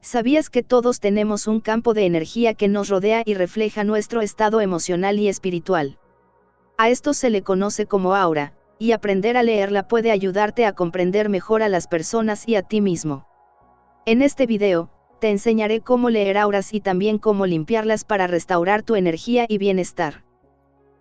¿Sabías que todos tenemos un campo de energía que nos rodea y refleja nuestro estado emocional y espiritual? A esto se le conoce como aura, y aprender a leerla puede ayudarte a comprender mejor a las personas y a ti mismo. En este video, te enseñaré cómo leer auras y también cómo limpiarlas para restaurar tu energía y bienestar.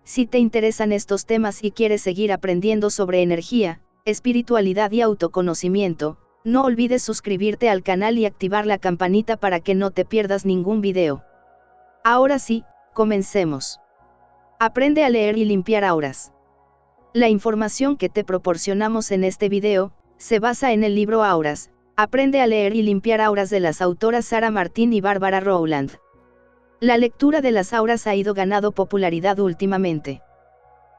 Si te interesan estos temas y quieres seguir aprendiendo sobre energía, espiritualidad y autoconocimiento, no olvides suscribirte al canal y activar la campanita para que no te pierdas ningún video. Ahora sí, comencemos. Aprende a leer y limpiar auras. La información que te proporcionamos en este video, se basa en el libro Auras, Aprende a leer y limpiar auras de las autoras Sarah Martin y Barbara Rowland. La lectura de las auras ha ido ganando popularidad últimamente.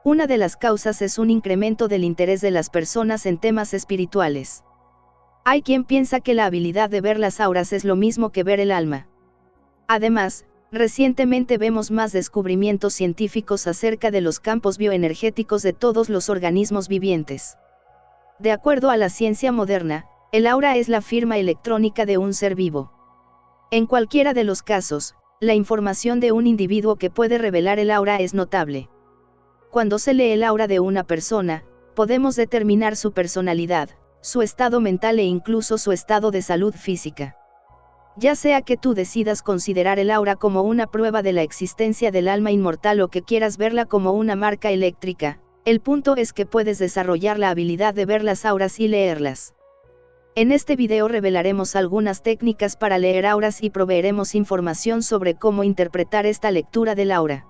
Una de las causas es un incremento del interés de las personas en temas espirituales. Hay quien piensa que la habilidad de ver las auras es lo mismo que ver el alma. Además, recientemente vemos más descubrimientos científicos acerca de los campos bioenergéticos de todos los organismos vivientes. De acuerdo a la ciencia moderna, el aura es la firma electrónica de un ser vivo. En cualquiera de los casos, la información de un individuo que puede revelar el aura es notable. Cuando se lee el aura de una persona, podemos determinar su personalidad, su estado mental e incluso su estado de salud física. Ya sea que tú decidas considerar el aura como una prueba de la existencia del alma inmortal o que quieras verla como una marca eléctrica, el punto es que puedes desarrollar la habilidad de ver las auras y leerlas. En este video revelaremos algunas técnicas para leer auras y proveeremos información sobre cómo interpretar esta lectura del aura.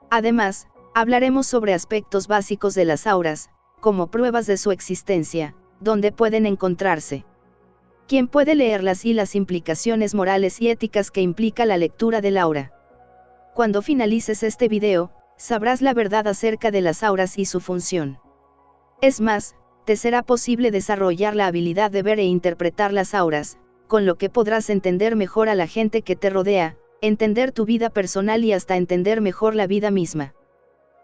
Además, hablaremos sobre aspectos básicos de las auras, como pruebas de su existencia, dónde pueden encontrarse, quién puede leerlas y las implicaciones morales y éticas que implica la lectura del aura. Cuando finalices este video, sabrás la verdad acerca de las auras y su función. Es más, te será posible desarrollar la habilidad de ver e interpretar las auras, con lo que podrás entender mejor a la gente que te rodea, entender tu vida personal y hasta entender mejor la vida misma.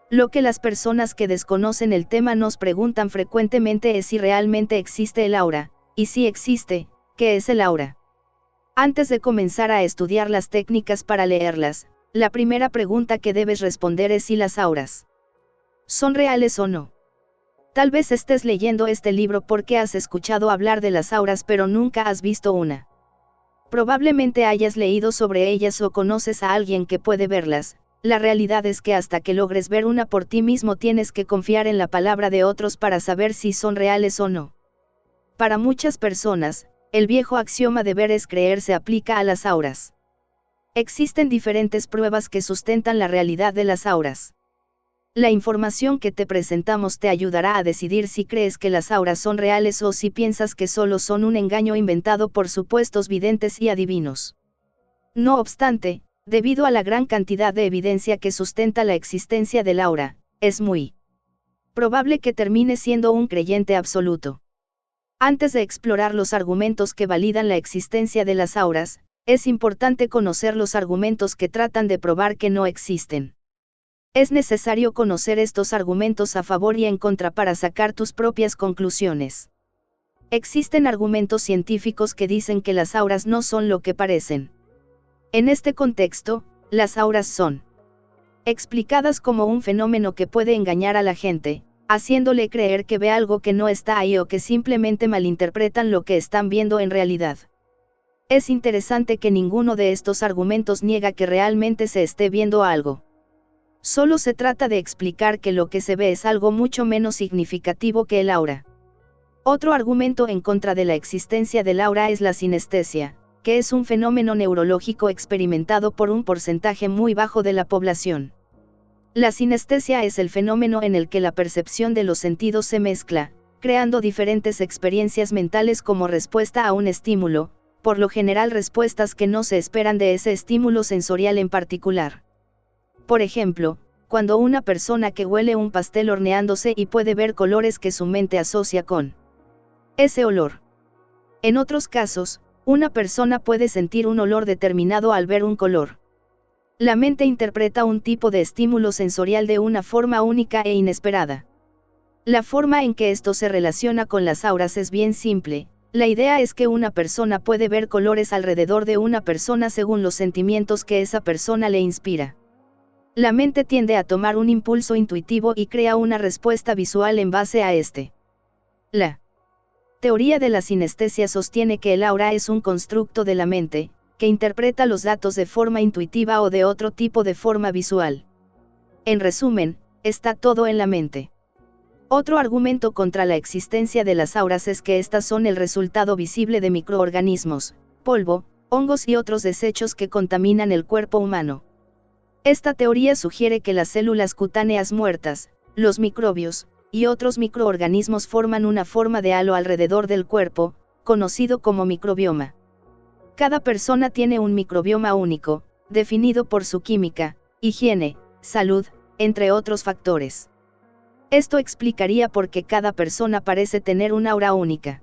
Lo que las personas que desconocen el tema nos preguntan frecuentemente es si realmente existe el aura, y si existe, ¿qué es el aura? Antes de comenzar a estudiar las técnicas para leerlas, la primera pregunta que debes responder es si las auras son reales o no. Tal vez estés leyendo este libro porque has escuchado hablar de las auras pero nunca has visto una. Probablemente hayas leído sobre ellas o conoces a alguien que puede verlas. La realidad es que hasta que logres ver una por ti mismo tienes que confiar en la palabra de otros para saber si son reales o no. Para muchas personas, el viejo axioma de ver es creer se aplica a las auras. Existen diferentes pruebas que sustentan la realidad de las auras. La información que te presentamos te ayudará a decidir si crees que las auras son reales o si piensas que solo son un engaño inventado por supuestos videntes y adivinos. No obstante, debido a la gran cantidad de evidencia que sustenta la existencia del aura, es muy probable que termines siendo un creyente absoluto. Antes de explorar los argumentos que validan la existencia de las auras, es importante conocer los argumentos que tratan de probar que no existen. Es necesario conocer estos argumentos a favor y en contra para sacar tus propias conclusiones. Existen argumentos científicos que dicen que las auras no son lo que parecen. En este contexto, las auras son explicadas como un fenómeno que puede engañar a la gente, haciéndole creer que ve algo que no está ahí o que simplemente malinterpretan lo que están viendo en realidad. Es interesante que ninguno de estos argumentos niega que realmente se esté viendo algo. Solo se trata de explicar que lo que se ve es algo mucho menos significativo que el aura. Otro argumento en contra de la existencia del aura es la sinestesia, que es un fenómeno neurológico experimentado por un porcentaje muy bajo de la población. La sinestesia es el fenómeno en el que la percepción de los sentidos se mezcla, creando diferentes experiencias mentales como respuesta a un estímulo, por lo general respuestas que no se esperan de ese estímulo sensorial en particular. Por ejemplo, cuando una persona que huele un pastel horneándose y puede ver colores que su mente asocia con ese olor. En otros casos, una persona puede sentir un olor determinado al ver un color. La mente interpreta un tipo de estímulo sensorial de una forma única e inesperada. La forma en que esto se relaciona con las auras es bien simple, La idea es que una persona puede ver colores alrededor de una persona según los sentimientos que esa persona le inspira. La mente tiende a tomar un impulso intuitivo y crea una respuesta visual en base a este. La teoría de la sinestesia sostiene que el aura es un constructo de la mente, que interpreta los datos de forma intuitiva o de otro tipo de forma visual. En resumen, está todo en la mente. Otro argumento contra la existencia de las auras es que estas son el resultado visible de microorganismos, polvo, hongos y otros desechos que contaminan el cuerpo humano. Esta teoría sugiere que las células cutáneas muertas, los microbios, y otros microorganismos forman una forma de halo alrededor del cuerpo, conocido como microbioma. Cada persona tiene un microbioma único, definido por su química, higiene, salud, entre otros factores. Esto explicaría por qué cada persona parece tener un aura única.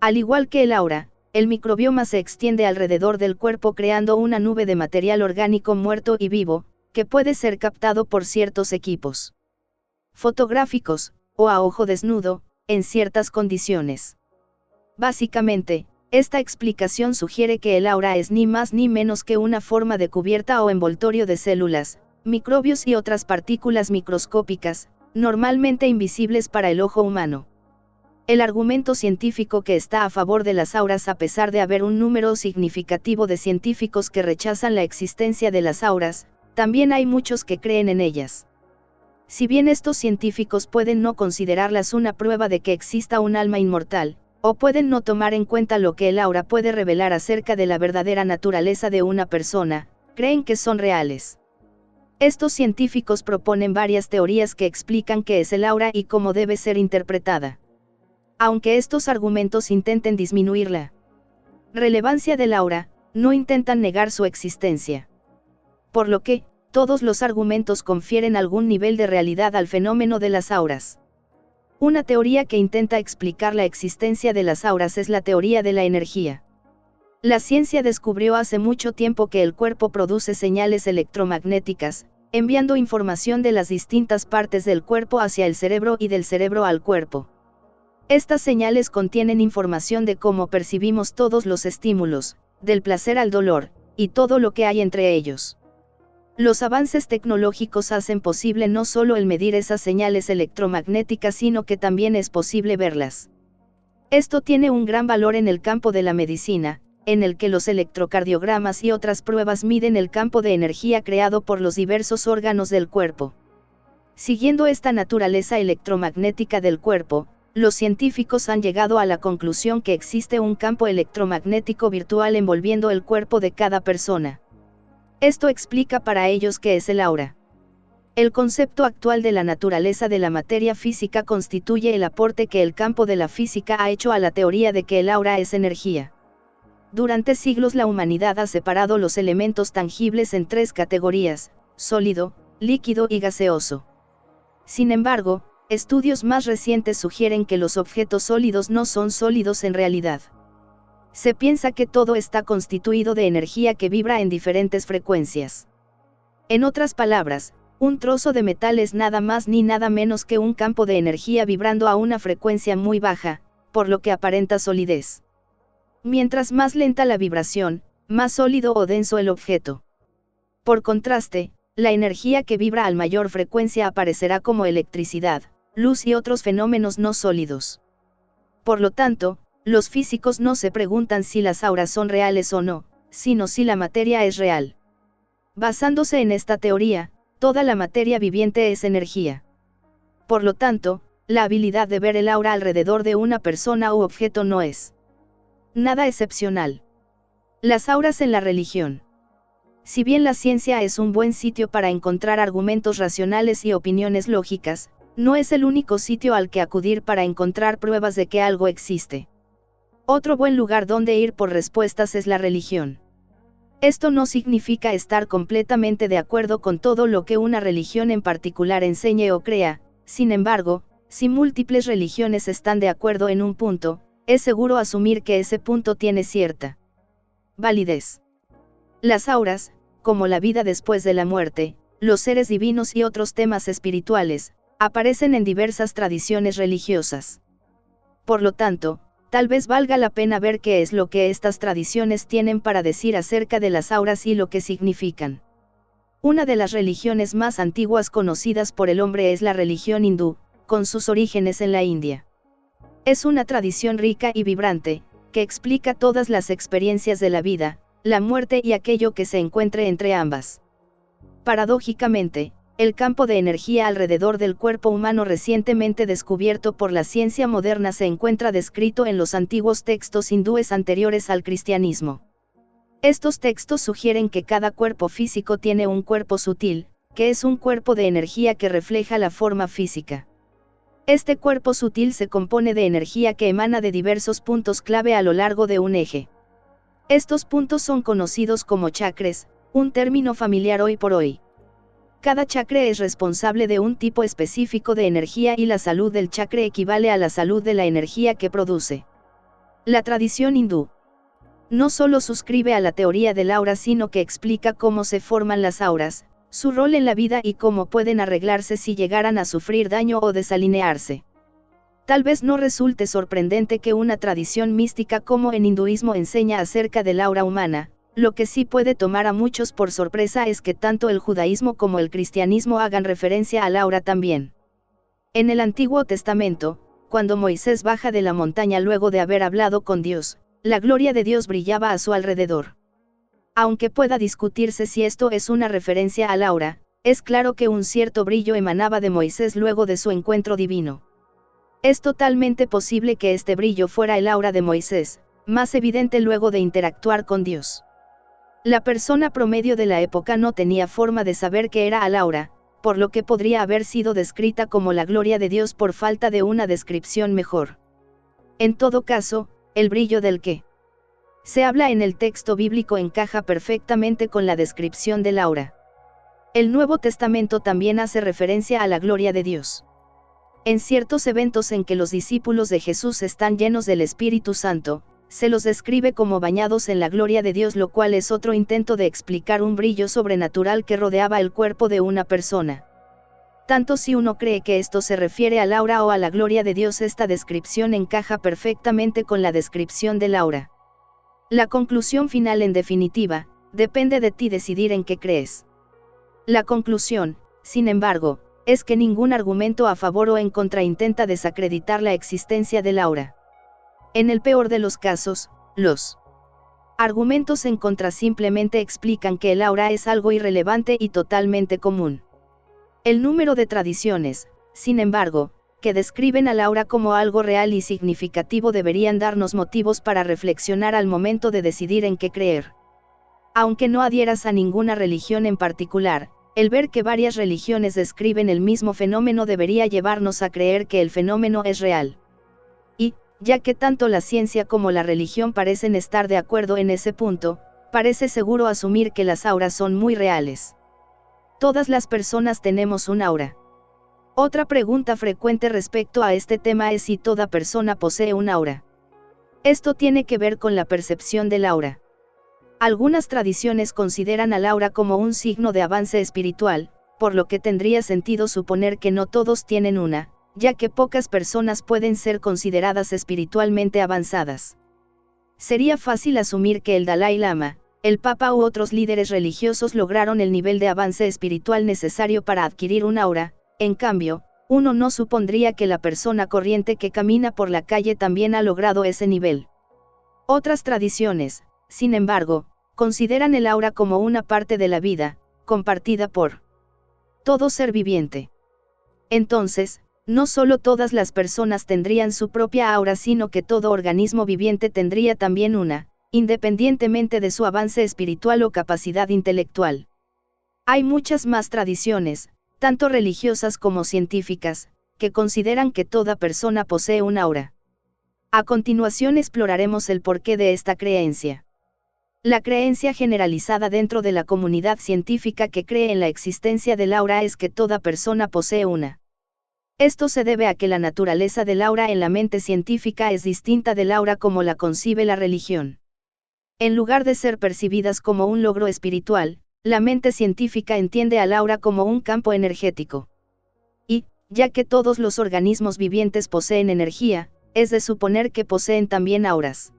Al igual que el aura, el microbioma se extiende alrededor del cuerpo creando una nube de material orgánico muerto y vivo, que puede ser captado por ciertos equipos fotográficos, o a ojo desnudo, en ciertas condiciones. Básicamente, esta explicación sugiere que el aura es ni más ni menos que una forma de cubierta o envoltorio de células, microbios y otras partículas microscópicas, normalmente invisibles para el ojo humano. El argumento científico que está a favor de las auras, a pesar de haber un número significativo de científicos que rechazan la existencia de las auras, también hay muchos que creen en ellas. Si bien estos científicos pueden no considerarlas una prueba de que exista un alma inmortal, o pueden no tomar en cuenta lo que el aura puede revelar acerca de la verdadera naturaleza de una persona, creen que son reales. Estos científicos proponen varias teorías que explican qué es el aura y cómo debe ser interpretada. Aunque estos argumentos intenten disminuir la relevancia del aura, no intentan negar su existencia. Por lo que, todos los argumentos confieren algún nivel de realidad al fenómeno de las auras. Una teoría que intenta explicar la existencia de las auras es la teoría de la energía. La ciencia descubrió hace mucho tiempo que el cuerpo produce señales electromagnéticas, enviando información de las distintas partes del cuerpo hacia el cerebro y del cerebro al cuerpo. Estas señales contienen información de cómo percibimos todos los estímulos, del placer al dolor, y todo lo que hay entre ellos. Los avances tecnológicos hacen posible no solo el medir esas señales electromagnéticas, sino que también es posible verlas. Esto tiene un gran valor en el campo de la medicina, en el que los electrocardiogramas y otras pruebas miden el campo de energía creado por los diversos órganos del cuerpo. Siguiendo esta naturaleza electromagnética del cuerpo, los científicos han llegado a la conclusión que existe un campo electromagnético virtual envolviendo el cuerpo de cada persona. Esto explica para ellos qué es el aura. El concepto actual de la naturaleza de la materia física constituye el aporte que el campo de la física ha hecho a la teoría de que el aura es energía. Durante siglos la humanidad ha separado los elementos tangibles en tres categorías: sólido, líquido y gaseoso. Sin embargo, estudios más recientes sugieren que los objetos sólidos no son sólidos en realidad. Se piensa que todo está constituido de energía que vibra en diferentes frecuencias. En otras palabras, un trozo de metal es nada más ni nada menos que un campo de energía vibrando a una frecuencia muy baja, por lo que aparenta solidez. Mientras más lenta la vibración, más sólido o denso el objeto. Por contraste, la energía que vibra a mayor frecuencia aparecerá como electricidad, luz y otros fenómenos no sólidos. Por lo tanto, los físicos no se preguntan si las auras son reales o no, sino si la materia es real. Basándose en esta teoría, toda la materia viviente es energía. Por lo tanto, la habilidad de ver el aura alrededor de una persona u objeto no es nada excepcional. Las auras en la religión. Si bien la ciencia es un buen sitio para encontrar argumentos racionales y opiniones lógicas, no es el único sitio al que acudir para encontrar pruebas de que algo existe. Otro buen lugar donde ir por respuestas es la religión. Esto no significa estar completamente de acuerdo con todo lo que una religión en particular enseñe o crea. Sin embargo, si múltiples religiones están de acuerdo en un punto, es seguro asumir que ese punto tiene cierta validez. Las auras, como la vida después de la muerte, los seres divinos y otros temas espirituales, aparecen en diversas tradiciones religiosas. Por lo tanto, tal vez valga la pena ver qué es lo que estas tradiciones tienen para decir acerca de las auras y lo que significan. Una de las religiones más antiguas conocidas por el hombre es la religión hindú, con sus orígenes en la India. Es una tradición rica y vibrante, que explica todas las experiencias de la vida, la muerte y aquello que se encuentre entre ambas. Paradójicamente, el campo de energía alrededor del cuerpo humano recientemente descubierto por la ciencia moderna se encuentra descrito en los antiguos textos hindúes anteriores al cristianismo. Estos textos sugieren que cada cuerpo físico tiene un cuerpo sutil, que es un cuerpo de energía que refleja la forma física. Este cuerpo sutil se compone de energía que emana de diversos puntos clave a lo largo de un eje. Estos puntos son conocidos como chakras, un término familiar hoy por hoy. Cada chakra es responsable de un tipo específico de energía y la salud del chakra equivale a la salud de la energía que produce. La tradición hindú no solo suscribe a la teoría del aura sino que explica cómo se forman las auras, su rol en la vida y cómo pueden arreglarse si llegaran a sufrir daño o desalinearse. Tal vez no resulte sorprendente que una tradición mística como en hinduismo enseña acerca del aura humana, lo que sí puede tomar a muchos por sorpresa es que tanto el judaísmo como el cristianismo hagan referencia al aura también. En el Antiguo Testamento, cuando Moisés baja de la montaña luego de haber hablado con Dios, la gloria de Dios brillaba a su alrededor. Aunque pueda discutirse si esto es una referencia al aura, es claro que un cierto brillo emanaba de Moisés luego de su encuentro divino. Es totalmente posible que este brillo fuera el aura de Moisés, más evidente luego de interactuar con Dios. La persona promedio de la época no tenía forma de saber qué era el aura, por lo que podría haber sido descrita como la gloria de Dios por falta de una descripción mejor. En todo caso, el brillo del que se habla en el texto bíblico encaja perfectamente con la descripción del aura. El Nuevo Testamento también hace referencia a la gloria de Dios. En ciertos eventos en que los discípulos de Jesús están llenos del Espíritu Santo, se los describe como bañados en la gloria de Dios, lo cual es otro intento de explicar un brillo sobrenatural que rodeaba el cuerpo de una persona. Tanto si uno cree que esto se refiere al aura o a la gloria de Dios, esta descripción encaja perfectamente con la descripción del aura. La conclusión final, en definitiva, depende de ti decidir en qué crees. La conclusión, sin embargo, es que ningún argumento a favor o en contra intenta desacreditar la existencia del aura. En el peor de los casos, los argumentos en contra simplemente explican que el aura es algo irrelevante y totalmente común. El número de tradiciones, sin embargo, que describen al aura como algo real y significativo deberían darnos motivos para reflexionar al momento de decidir en qué creer. Aunque no adhieras a ninguna religión en particular, el ver que varias religiones describen el mismo fenómeno debería llevarnos a creer que el fenómeno es real. Y, ya que tanto la ciencia como la religión parecen estar de acuerdo en ese punto, parece seguro asumir que las auras son muy reales. Todas las personas tenemos un aura. Otra pregunta frecuente respecto a este tema es si toda persona posee un aura. Esto tiene que ver con la percepción del aura. Algunas tradiciones consideran al aura como un signo de avance espiritual, por lo que tendría sentido suponer que no todos tienen una, ya que pocas personas pueden ser consideradas espiritualmente avanzadas. Sería fácil asumir que el Dalai Lama, el Papa u otros líderes religiosos lograron el nivel de avance espiritual necesario para adquirir un aura. En cambio, uno no supondría que la persona corriente que camina por la calle también ha logrado ese nivel. Otras tradiciones, sin embargo, consideran el aura como una parte de la vida, compartida por todo ser viviente. Entonces, no solo todas las personas tendrían su propia aura, sino que todo organismo viviente tendría también una, independientemente de su avance espiritual o capacidad intelectual. Hay muchas más tradiciones, tanto religiosas como científicas, que consideran que toda persona posee un aura. A continuación exploraremos el porqué de esta creencia. La creencia generalizada dentro de la comunidad científica que cree en la existencia del aura es que toda persona posee una. Esto se debe a que la naturaleza del aura en la mente científica es distinta del aura como la concibe la religión. En lugar de ser percibidas como un logro espiritual, la mente científica entiende al aura como un campo energético. Y, ya que todos los organismos vivientes poseen energía, es de suponer que poseen también auras.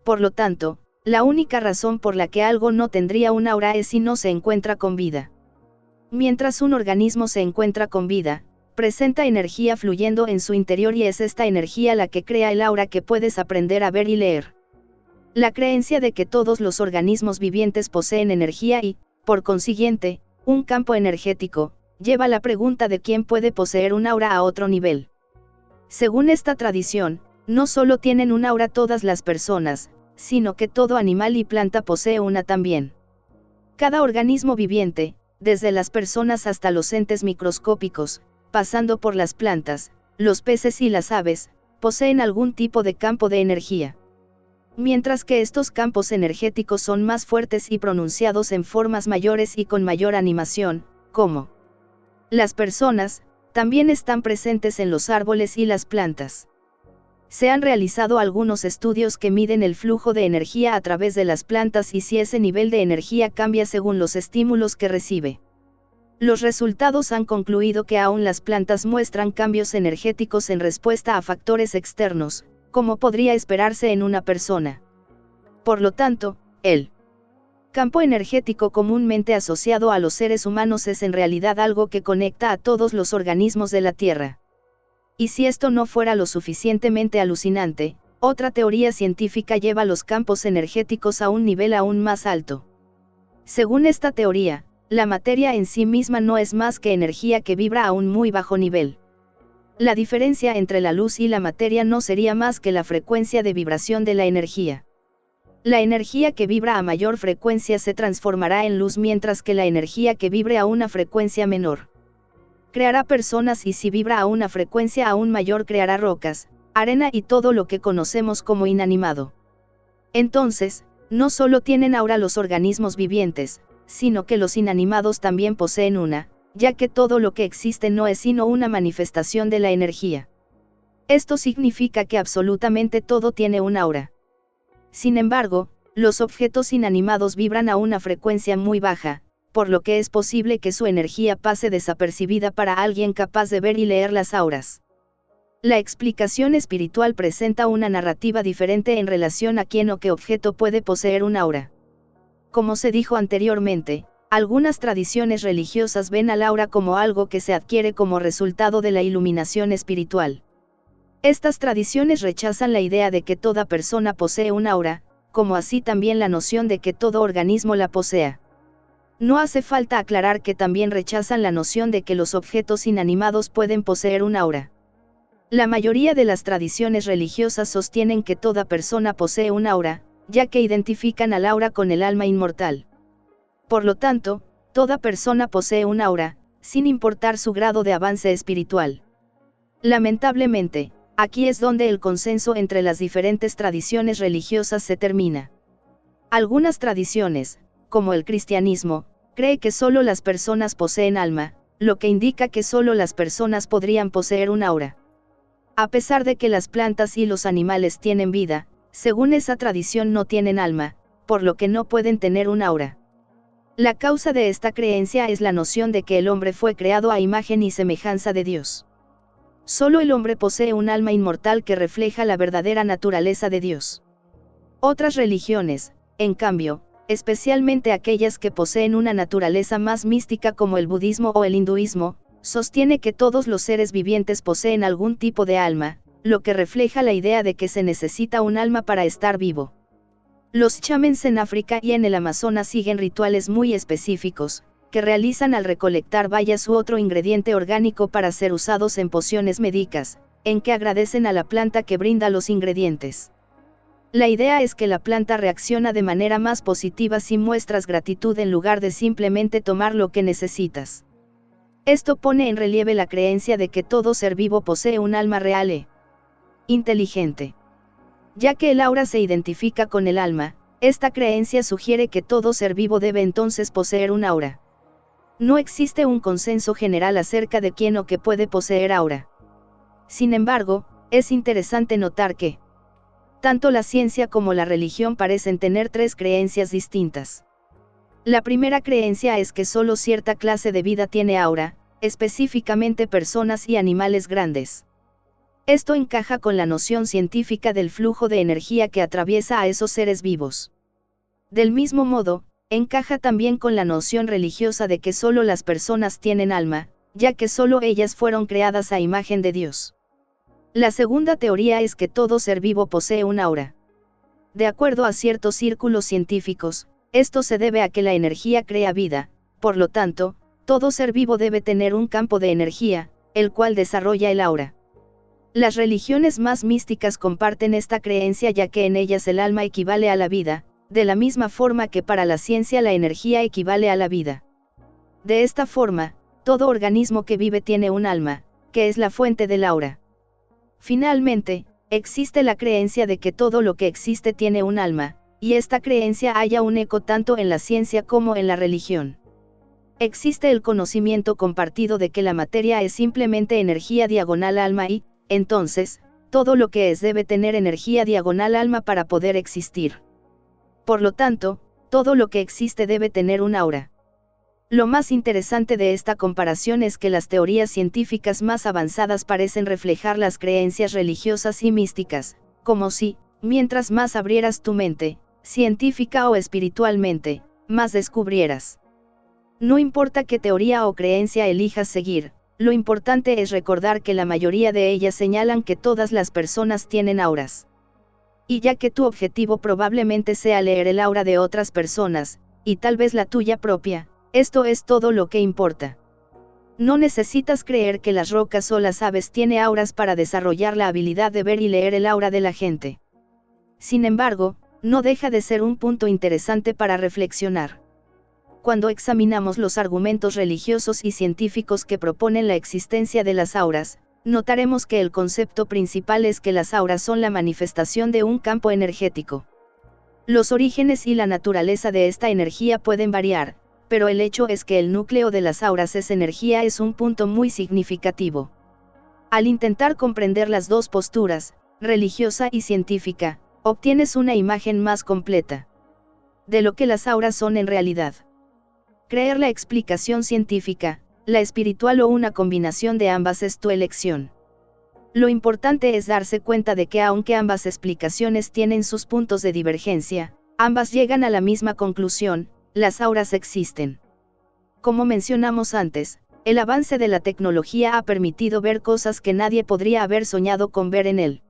Por lo tanto, la única razón por la que algo no tendría un aura es si no se encuentra con vida. Mientras un organismo se encuentra con vida, presenta energía fluyendo en su interior y es esta energía la que crea el aura que puedes aprender a ver y leer. La creencia de que todos los organismos vivientes poseen energía y, por consiguiente, un campo energético, lleva la pregunta de quién puede poseer un aura a otro nivel. Según esta tradición, no solo tienen un aura todas las personas, sino que todo animal y planta posee una también. Cada organismo viviente, desde las personas hasta los entes microscópicos, pasando por las plantas, los peces y las aves, poseen algún tipo de campo de energía. Mientras que estos campos energéticos son más fuertes y pronunciados en formas mayores y con mayor animación, como las personas, también están presentes en los árboles y las plantas. Se han realizado algunos estudios que miden el flujo de energía a través de las plantas y si ese nivel de energía cambia según los estímulos que recibe. Los resultados han concluido que aún las plantas muestran cambios energéticos en respuesta a factores externos, como podría esperarse en una persona. Por lo tanto, el campo energético comúnmente asociado a los seres humanos es en realidad algo que conecta a todos los organismos de la Tierra. Y si esto no fuera lo suficientemente alucinante, otra teoría científica lleva los campos energéticos a un nivel aún más alto. Según esta teoría, la materia en sí misma no es más que energía que vibra a un muy bajo nivel. La diferencia entre la luz y la materia no sería más que la frecuencia de vibración de la energía. La energía que vibra a mayor frecuencia se transformará en luz mientras que la energía que vibre a una frecuencia menor creará personas y si vibra a una frecuencia aún mayor creará rocas, arena y todo lo que conocemos como inanimado. Entonces, no solo tienen aura los organismos vivientes, sino que los inanimados también poseen una, ya que todo lo que existe no es sino una manifestación de la energía. Esto significa que absolutamente todo tiene un aura. Sin embargo, los objetos inanimados vibran a una frecuencia muy baja, por lo que es posible que su energía pase desapercibida para alguien capaz de ver y leer las auras. La explicación espiritual presenta una narrativa diferente en relación a quién o qué objeto puede poseer un aura. Como se dijo anteriormente, algunas tradiciones religiosas ven al aura como algo que se adquiere como resultado de la iluminación espiritual. Estas tradiciones rechazan la idea de que toda persona posee un aura, como así también la noción de que todo organismo la posea. No hace falta aclarar que también rechazan la noción de que los objetos inanimados pueden poseer un aura. La mayoría de las tradiciones religiosas sostienen que toda persona posee un aura, ya que identifican al aura con el alma inmortal. Por lo tanto, toda persona posee un aura, sin importar su grado de avance espiritual. Lamentablemente, aquí es donde el consenso entre las diferentes tradiciones religiosas se termina. Algunas tradiciones, como el cristianismo, cree que solo las personas poseen alma, lo que indica que solo las personas podrían poseer un aura. A pesar de que las plantas y los animales tienen vida, según esa tradición no tienen alma, por lo que no pueden tener un aura. La causa de esta creencia es la noción de que el hombre fue creado a imagen y semejanza de Dios. Solo el hombre posee un alma inmortal que refleja la verdadera naturaleza de Dios. Otras religiones, en cambio, especialmente aquellas que poseen una naturaleza más mística como el budismo o el hinduismo, sostiene que todos los seres vivientes poseen algún tipo de alma, lo que refleja la idea de que se necesita un alma para estar vivo. Los chamans en África y en el Amazonas siguen rituales muy específicos, que realizan al recolectar bayas u otro ingrediente orgánico para ser usados en pociones médicas, en que agradecen a la planta que brinda los ingredientes. La idea es que la planta reacciona de manera más positiva si muestras gratitud en lugar de simplemente tomar lo que necesitas. Esto pone en relieve la creencia de que todo ser vivo posee un alma real e inteligente. Ya que el aura se identifica con el alma, esta creencia sugiere que todo ser vivo debe entonces poseer un aura. No existe un consenso general acerca de quién o qué puede poseer aura. Sin embargo, es interesante notar que tanto la ciencia como la religión parecen tener tres creencias distintas. La primera creencia es que solo cierta clase de vida tiene aura, específicamente personas y animales grandes. Esto encaja con la noción científica del flujo de energía que atraviesa a esos seres vivos. Del mismo modo, encaja también con la noción religiosa de que solo las personas tienen alma, ya que solo ellas fueron creadas a imagen de Dios. La segunda teoría es que todo ser vivo posee un aura. De acuerdo a ciertos círculos científicos, esto se debe a que la energía crea vida, por lo tanto, todo ser vivo debe tener un campo de energía, el cual desarrolla el aura. Las religiones más místicas comparten esta creencia ya que en ellas el alma equivale a la vida, de la misma forma que para la ciencia la energía equivale a la vida. De esta forma, todo organismo que vive tiene un alma, que es la fuente del aura. Finalmente, existe la creencia de que todo lo que existe tiene un alma, y esta creencia halla un eco tanto en la ciencia como en la religión. Existe el conocimiento compartido de que la materia es simplemente energía diagonal alma y, entonces, todo lo que es debe tener energía diagonal alma para poder existir. Por lo tanto, todo lo que existe debe tener un aura. Lo más interesante de esta comparación es que las teorías científicas más avanzadas parecen reflejar las creencias religiosas y místicas, como si, mientras más abrieras tu mente, científica o espiritualmente, más descubrieras. No importa qué teoría o creencia elijas seguir, lo importante es recordar que la mayoría de ellas señalan que todas las personas tienen auras. Y ya que tu objetivo probablemente sea leer el aura de otras personas, y tal vez la tuya propia, esto es todo lo que importa. No necesitas creer que las rocas o las aves tienen auras para desarrollar la habilidad de ver y leer el aura de la gente. Sin embargo, no deja de ser un punto interesante para reflexionar. Cuando examinamos los argumentos religiosos y científicos que proponen la existencia de las auras, notaremos que el concepto principal es que las auras son la manifestación de un campo energético. Los orígenes y la naturaleza de esta energía pueden variar, pero el hecho es que el núcleo de las auras es energía es un punto muy significativo. Al intentar comprender las dos posturas, religiosa y científica, obtienes una imagen más completa de lo que las auras son en realidad. Creer la explicación científica, la espiritual o una combinación de ambas es tu elección. Lo importante es darse cuenta de que aunque ambas explicaciones tienen sus puntos de divergencia, ambas llegan a la misma conclusión: las auras existen. Como mencionamos antes, el avance de la tecnología ha permitido ver cosas que nadie podría haber soñado con ver en el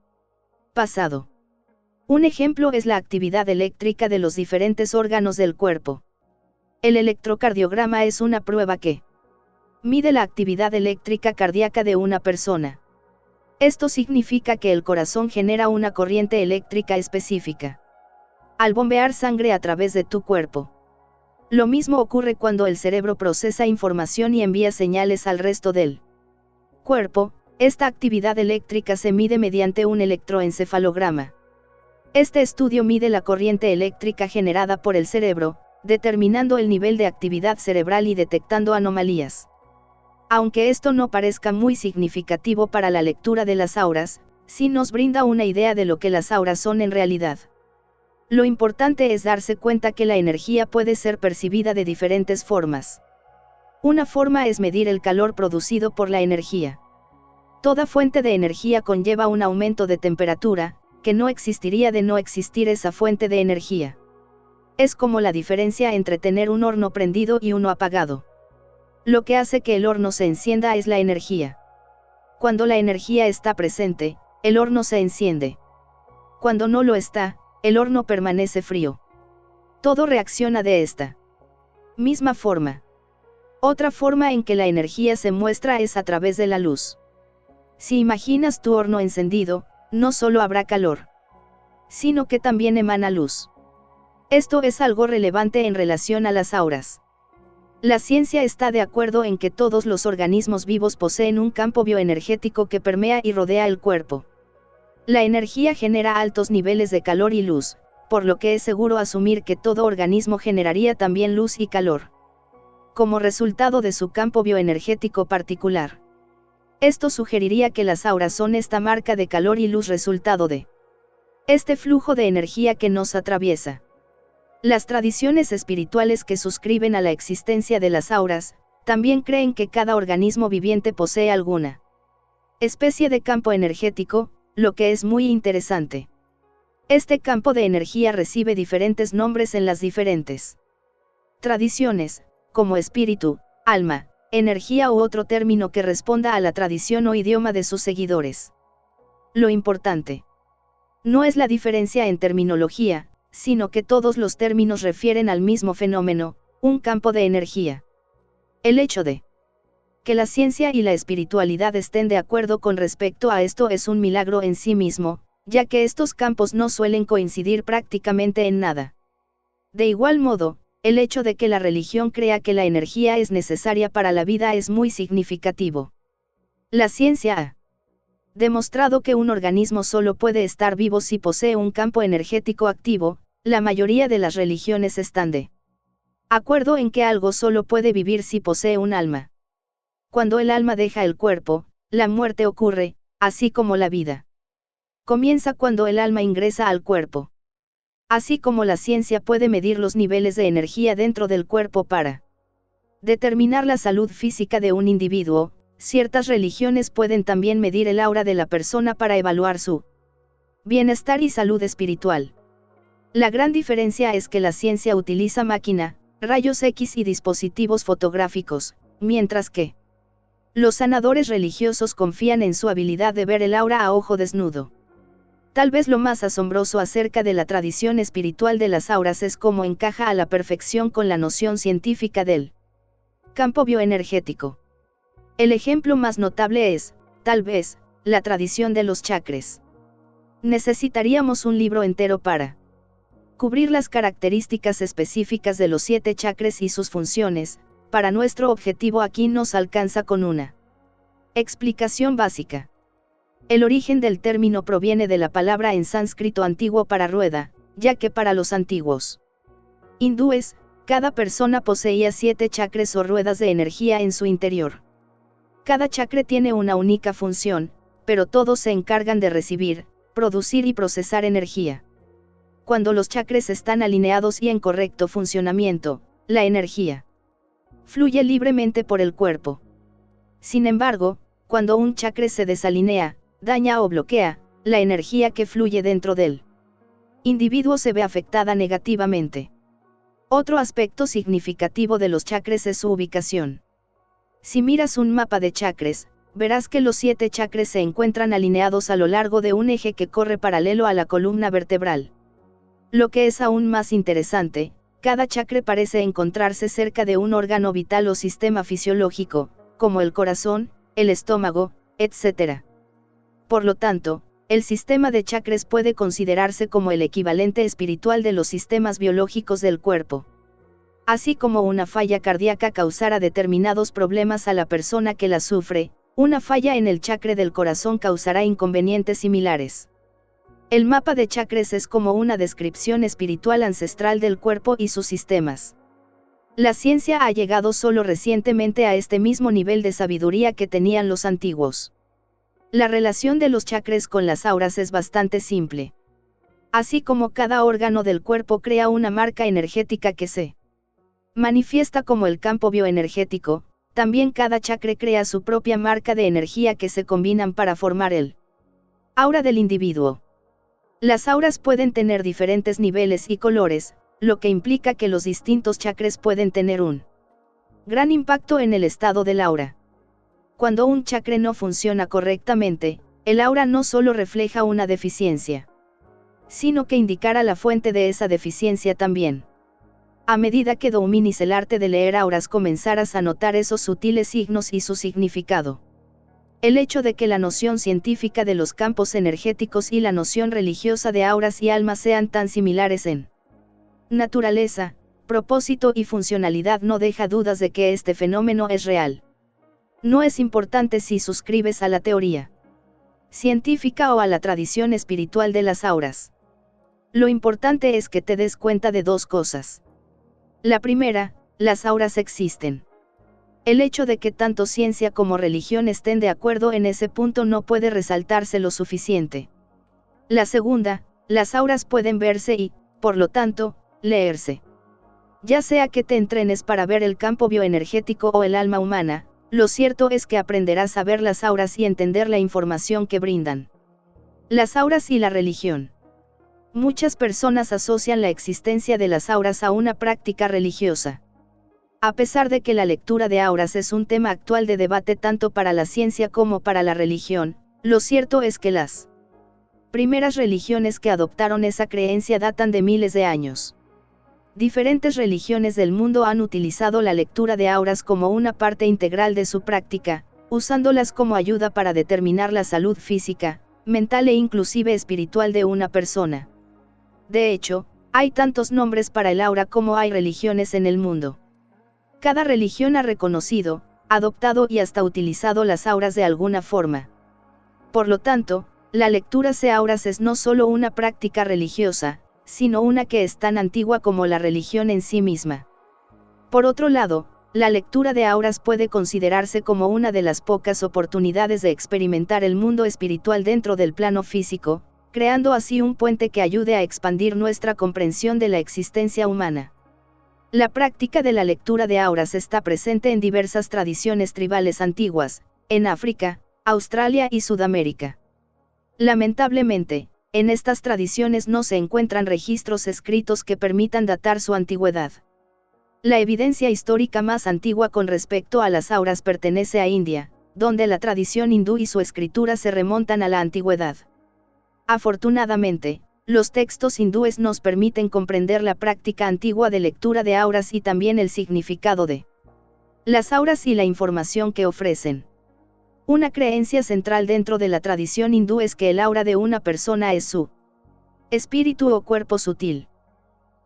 pasado. Un ejemplo es la actividad eléctrica de los diferentes órganos del cuerpo. El electrocardiograma es una prueba que mide la actividad eléctrica cardíaca de una persona. Esto significa que el corazón genera una corriente eléctrica específica al bombear sangre a través de tu cuerpo. Lo mismo ocurre cuando el cerebro procesa información y envía señales al resto del cuerpo. Esta actividad eléctrica se mide mediante un electroencefalograma. Este estudio mide la corriente eléctrica generada por el cerebro, determinando el nivel de actividad cerebral y detectando anomalías. Aunque esto no parezca muy significativo para la lectura de las auras, sí nos brinda una idea de lo que las auras son en realidad. Lo importante es darse cuenta que la energía puede ser percibida de diferentes formas. Una forma es medir el calor producido por la energía. Toda fuente de energía conlleva un aumento de temperatura, que no existiría de no existir esa fuente de energía. Es como la diferencia entre tener un horno prendido y uno apagado. Lo que hace que el horno se encienda es la energía. Cuando la energía está presente, el horno se enciende. Cuando no lo está, el horno permanece frío. Todo reacciona de esta misma forma. Otra forma en que la energía se muestra es a través de la luz. Si imaginas tu horno encendido, no solo habrá calor, sino que también emana luz. Esto es algo relevante en relación a las auras. La ciencia está de acuerdo en que todos los organismos vivos poseen un campo bioenergético que permea y rodea el cuerpo. La energía genera altos niveles de calor y luz, por lo que es seguro asumir que todo organismo generaría también luz y calor como resultado de su campo bioenergético particular. Esto sugeriría que las auras son esta marca de calor y luz resultado de este flujo de energía que nos atraviesa. Las tradiciones espirituales que suscriben a la existencia de las auras, también creen que cada organismo viviente posee alguna especie de campo energético, lo que es muy interesante. Este campo de energía recibe diferentes nombres en las diferentes tradiciones, como espíritu, alma, energía u otro término que responda a la tradición o idioma de sus seguidores. Lo importante no es la diferencia en terminología, sino que todos los términos refieren al mismo fenómeno, un campo de energía. El hecho de que la ciencia y la espiritualidad estén de acuerdo con respecto a esto es un milagro en sí mismo, ya que estos campos no suelen coincidir prácticamente en nada. De igual modo, el hecho de que la religión crea que la energía es necesaria para la vida es muy significativo. La ciencia ha demostrado que un organismo solo puede estar vivo si posee un campo energético activo. La mayoría de las religiones están de acuerdo en que algo solo puede vivir si posee un alma. Cuando el alma deja el cuerpo, la muerte ocurre, así como la vida comienza cuando el alma ingresa al cuerpo. Así como la ciencia puede medir los niveles de energía dentro del cuerpo para determinar la salud física de un individuo, ciertas religiones pueden también medir el aura de la persona para evaluar su bienestar y salud espiritual. La gran diferencia es que la ciencia utiliza máquina, rayos X y dispositivos fotográficos, mientras que los sanadores religiosos confían en su habilidad de ver el aura a ojo desnudo. Tal vez lo más asombroso acerca de la tradición espiritual de las auras es cómo encaja a la perfección con la noción científica del campo bioenergético. El ejemplo más notable es, tal vez, la tradición de los chakras. Necesitaríamos un libro entero para cubrir las características específicas de los 7 chakras y sus funciones. Para nuestro objetivo aquí nos alcanza con una explicación básica. El origen del término proviene de la palabra en sánscrito antiguo para rueda, ya que para los antiguos hindúes, cada persona poseía 7 chakras o ruedas de energía en su interior. Cada chakra tiene una única función, pero todos se encargan de recibir, producir y procesar energía. Cuando los chakras están alineados y en correcto funcionamiento, la energía fluye libremente por el cuerpo. Sin embargo, cuando un chakra se desalinea, daña o bloquea, la energía que fluye dentro del individuo se ve afectada negativamente. Otro aspecto significativo de los chakras es su ubicación. Si miras un mapa de chakras, verás que los 7 chakras se encuentran alineados a lo largo de un eje que corre paralelo a la columna vertebral. Lo que es aún más interesante, cada chakra parece encontrarse cerca de un órgano vital o sistema fisiológico, como el corazón, el estómago, etc. Por lo tanto, el sistema de chakras puede considerarse como el equivalente espiritual de los sistemas biológicos del cuerpo. Así como una falla cardíaca causara determinados problemas a la persona que la sufre, una falla en el chakra del corazón causará inconvenientes similares. El mapa de chakras es como una descripción espiritual ancestral del cuerpo y sus sistemas. La ciencia ha llegado solo recientemente a este mismo nivel de sabiduría que tenían los antiguos. La relación de los chakras con las auras es bastante simple. Así como cada órgano del cuerpo crea una marca energética que se manifiesta como el campo bioenergético, también cada chakra crea su propia marca de energía que se combinan para formar el aura del individuo. Las auras pueden tener diferentes niveles y colores, lo que implica que los distintos chakras pueden tener un gran impacto en el estado del aura. Cuando un chakra no funciona correctamente, el aura no solo refleja una deficiencia, sino que indicará la fuente de esa deficiencia también. A medida que domines el arte de leer auras comenzarás a notar esos sutiles signos y su significado. El hecho de que la noción científica de los campos energéticos y la noción religiosa de auras y almas sean tan similares en naturaleza, propósito y funcionalidad no deja dudas de que este fenómeno es real. No es importante si suscribes a la teoría científica o a la tradición espiritual de las auras. Lo importante es que te des cuenta de 2 cosas. La primera, las auras existen. El hecho de que tanto ciencia como religión estén de acuerdo en ese punto no puede resaltarse lo suficiente. La segunda, las auras pueden verse y, por lo tanto, leerse. Ya sea que te entrenes para ver el campo bioenergético o el alma humana, lo cierto es que aprenderás a ver las auras y entender la información que brindan. Las auras y la religión. Muchas personas asocian la existencia de las auras a una práctica religiosa. A pesar de que la lectura de auras es un tema actual de debate tanto para la ciencia como para la religión, lo cierto es que las primeras religiones que adoptaron esa creencia datan de miles de años. Diferentes religiones del mundo han utilizado la lectura de auras como una parte integral de su práctica, usándolas como ayuda para determinar la salud física, mental e inclusive espiritual de una persona. De hecho, hay tantos nombres para el aura como hay religiones en el mundo. Cada religión ha reconocido, adoptado y hasta utilizado las auras de alguna forma. Por lo tanto, la lectura de auras es no solo una práctica religiosa, sino una que es tan antigua como la religión en sí misma. Por otro lado, la lectura de auras puede considerarse como una de las pocas oportunidades de experimentar el mundo espiritual dentro del plano físico, creando así un puente que ayude a expandir nuestra comprensión de la existencia humana. La práctica de la lectura de auras está presente en diversas tradiciones tribales antiguas, en África, Australia y Sudamérica. Lamentablemente, en estas tradiciones no se encuentran registros escritos que permitan datar su antigüedad. La evidencia histórica más antigua con respecto a las auras pertenece a India, donde la tradición hindú y su escritura se remontan a la antigüedad. Afortunadamente, los textos hindúes nos permiten comprender la práctica antigua de lectura de auras y también el significado de las auras y la información que ofrecen. Una creencia central dentro de la tradición hindú es que el aura de una persona es su espíritu o cuerpo sutil.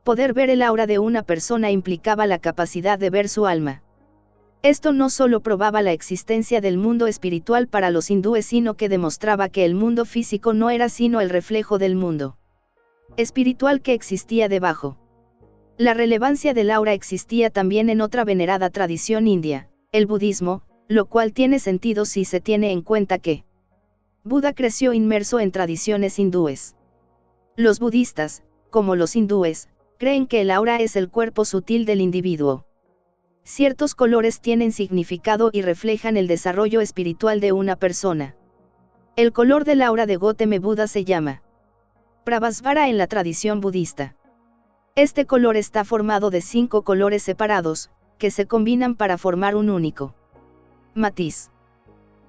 Poder ver el aura de una persona implicaba la capacidad de ver su alma. Esto no solo probaba la existencia del mundo espiritual para los hindúes, sino que demostraba que el mundo físico no era sino el reflejo del mundo espiritual que existía debajo. La relevancia del aura existía también en otra venerada tradición india, el budismo, lo cual tiene sentido si se tiene en cuenta que Buda creció inmerso en tradiciones hindúes. Los budistas, como los hindúes, creen que el aura es el cuerpo sutil del individuo. Ciertos colores tienen significado y reflejan el desarrollo espiritual de una persona. El color del aura de Gautama Buda se llama Prabhasvara en la tradición budista. Este color está formado de 5 colores separados, que se combinan para formar un único matiz.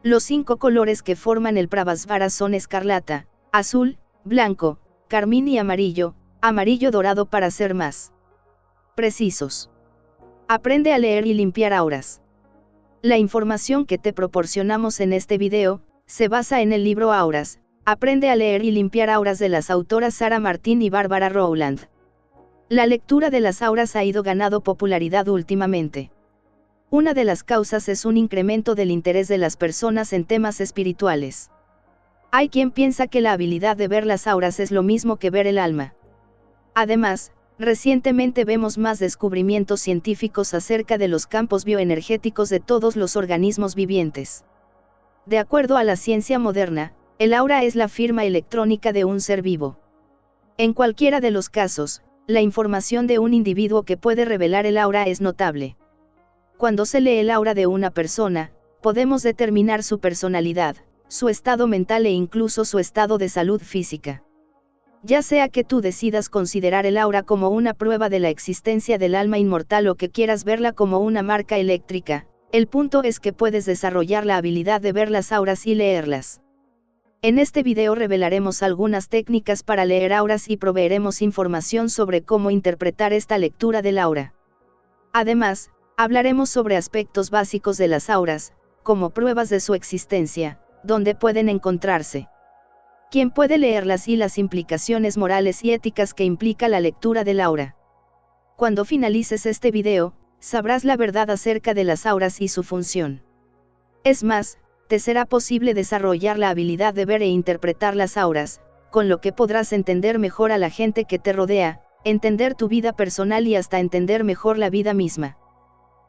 Los 5 colores que forman el Prabhasvara son escarlata, azul, blanco, carmín y amarillo, amarillo dorado para ser más precisos. Aprende a leer y limpiar auras. La información que te proporcionamos en este video, se basa en el libro Auras, Aprende a leer y limpiar auras de las autoras Sarah Martin y Barbara Rowland. La lectura de las auras ha ido ganando popularidad últimamente. Una de las causas es un incremento del interés de las personas en temas espirituales. Hay quien piensa que la habilidad de ver las auras es lo mismo que ver el alma. Además, recientemente vemos más descubrimientos científicos acerca de los campos bioenergéticos de todos los organismos vivientes. De acuerdo a la ciencia moderna, el aura es la firma electrónica de un ser vivo. En cualquiera de los casos, la información de un individuo que puede revelar el aura es notable. Cuando se lee el aura de una persona, podemos determinar su personalidad, su estado mental e incluso su estado de salud física. Ya sea que tú decidas considerar el aura como una prueba de la existencia del alma inmortal o que quieras verla como una marca eléctrica, el punto es que puedes desarrollar la habilidad de ver las auras y leerlas. En este video revelaremos algunas técnicas para leer auras y proveeremos información sobre cómo interpretar esta lectura del aura. Además, hablaremos sobre aspectos básicos de las auras, como pruebas de su existencia, dónde pueden encontrarse, quién puede leerlas y las implicaciones morales y éticas que implica la lectura del aura. Cuando finalices este video, sabrás la verdad acerca de las auras y su función. Es más, te será posible desarrollar la habilidad de ver e interpretar las auras, con lo que podrás entender mejor a la gente que te rodea, entender tu vida personal y hasta entender mejor la vida misma.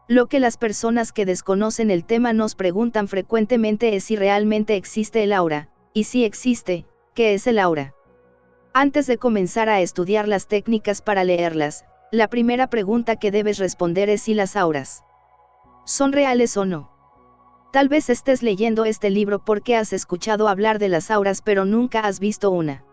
Lo que las personas que desconocen el tema nos preguntan frecuentemente es si realmente existe el aura, y si existe, ¿qué es el aura? Antes de comenzar a estudiar las técnicas para leerlas, la primera pregunta que debes responder es si las auras son reales o no. Tal vez estés leyendo este libro porque has escuchado hablar de las auras pero nunca has visto una.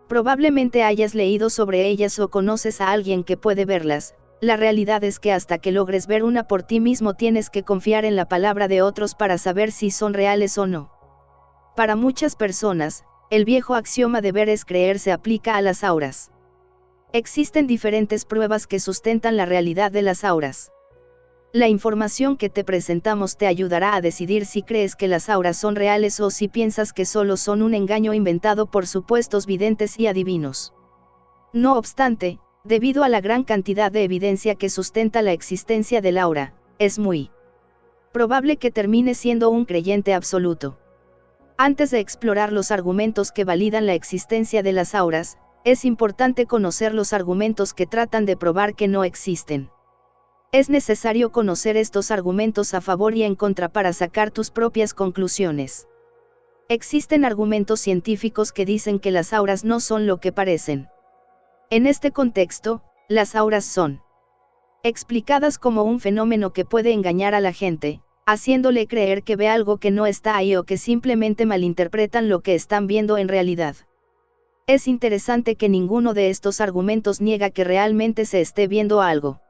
Probablemente hayas leído sobre ellas o conoces a alguien que puede verlas. La realidad es que hasta que logres ver una por ti mismo tienes que confiar en la palabra de otros para saber si son reales o no. Para muchas personas, el viejo axioma de ver es creer se aplica a las auras. Existen diferentes pruebas que sustentan la realidad de las auras. La información que te presentamos te ayudará a decidir si crees que las auras son reales o si piensas que solo son un engaño inventado por supuestos videntes y adivinos. No obstante, debido a la gran cantidad de evidencia que sustenta la existencia del aura, es muy probable que termine siendo un creyente absoluto. Antes de explorar los argumentos que validan la existencia de las auras, es importante conocer los argumentos que tratan de probar que no existen. Es necesario conocer estos argumentos a favor y en contra para sacar tus propias conclusiones. Existen argumentos científicos que dicen que las auras no son lo que parecen. En este contexto, las auras son explicadas como un fenómeno que puede engañar a la gente, haciéndole creer que ve algo que no está ahí o que simplemente malinterpretan lo que están viendo en realidad. Es interesante que ninguno de estos argumentos niega que realmente se esté viendo algo.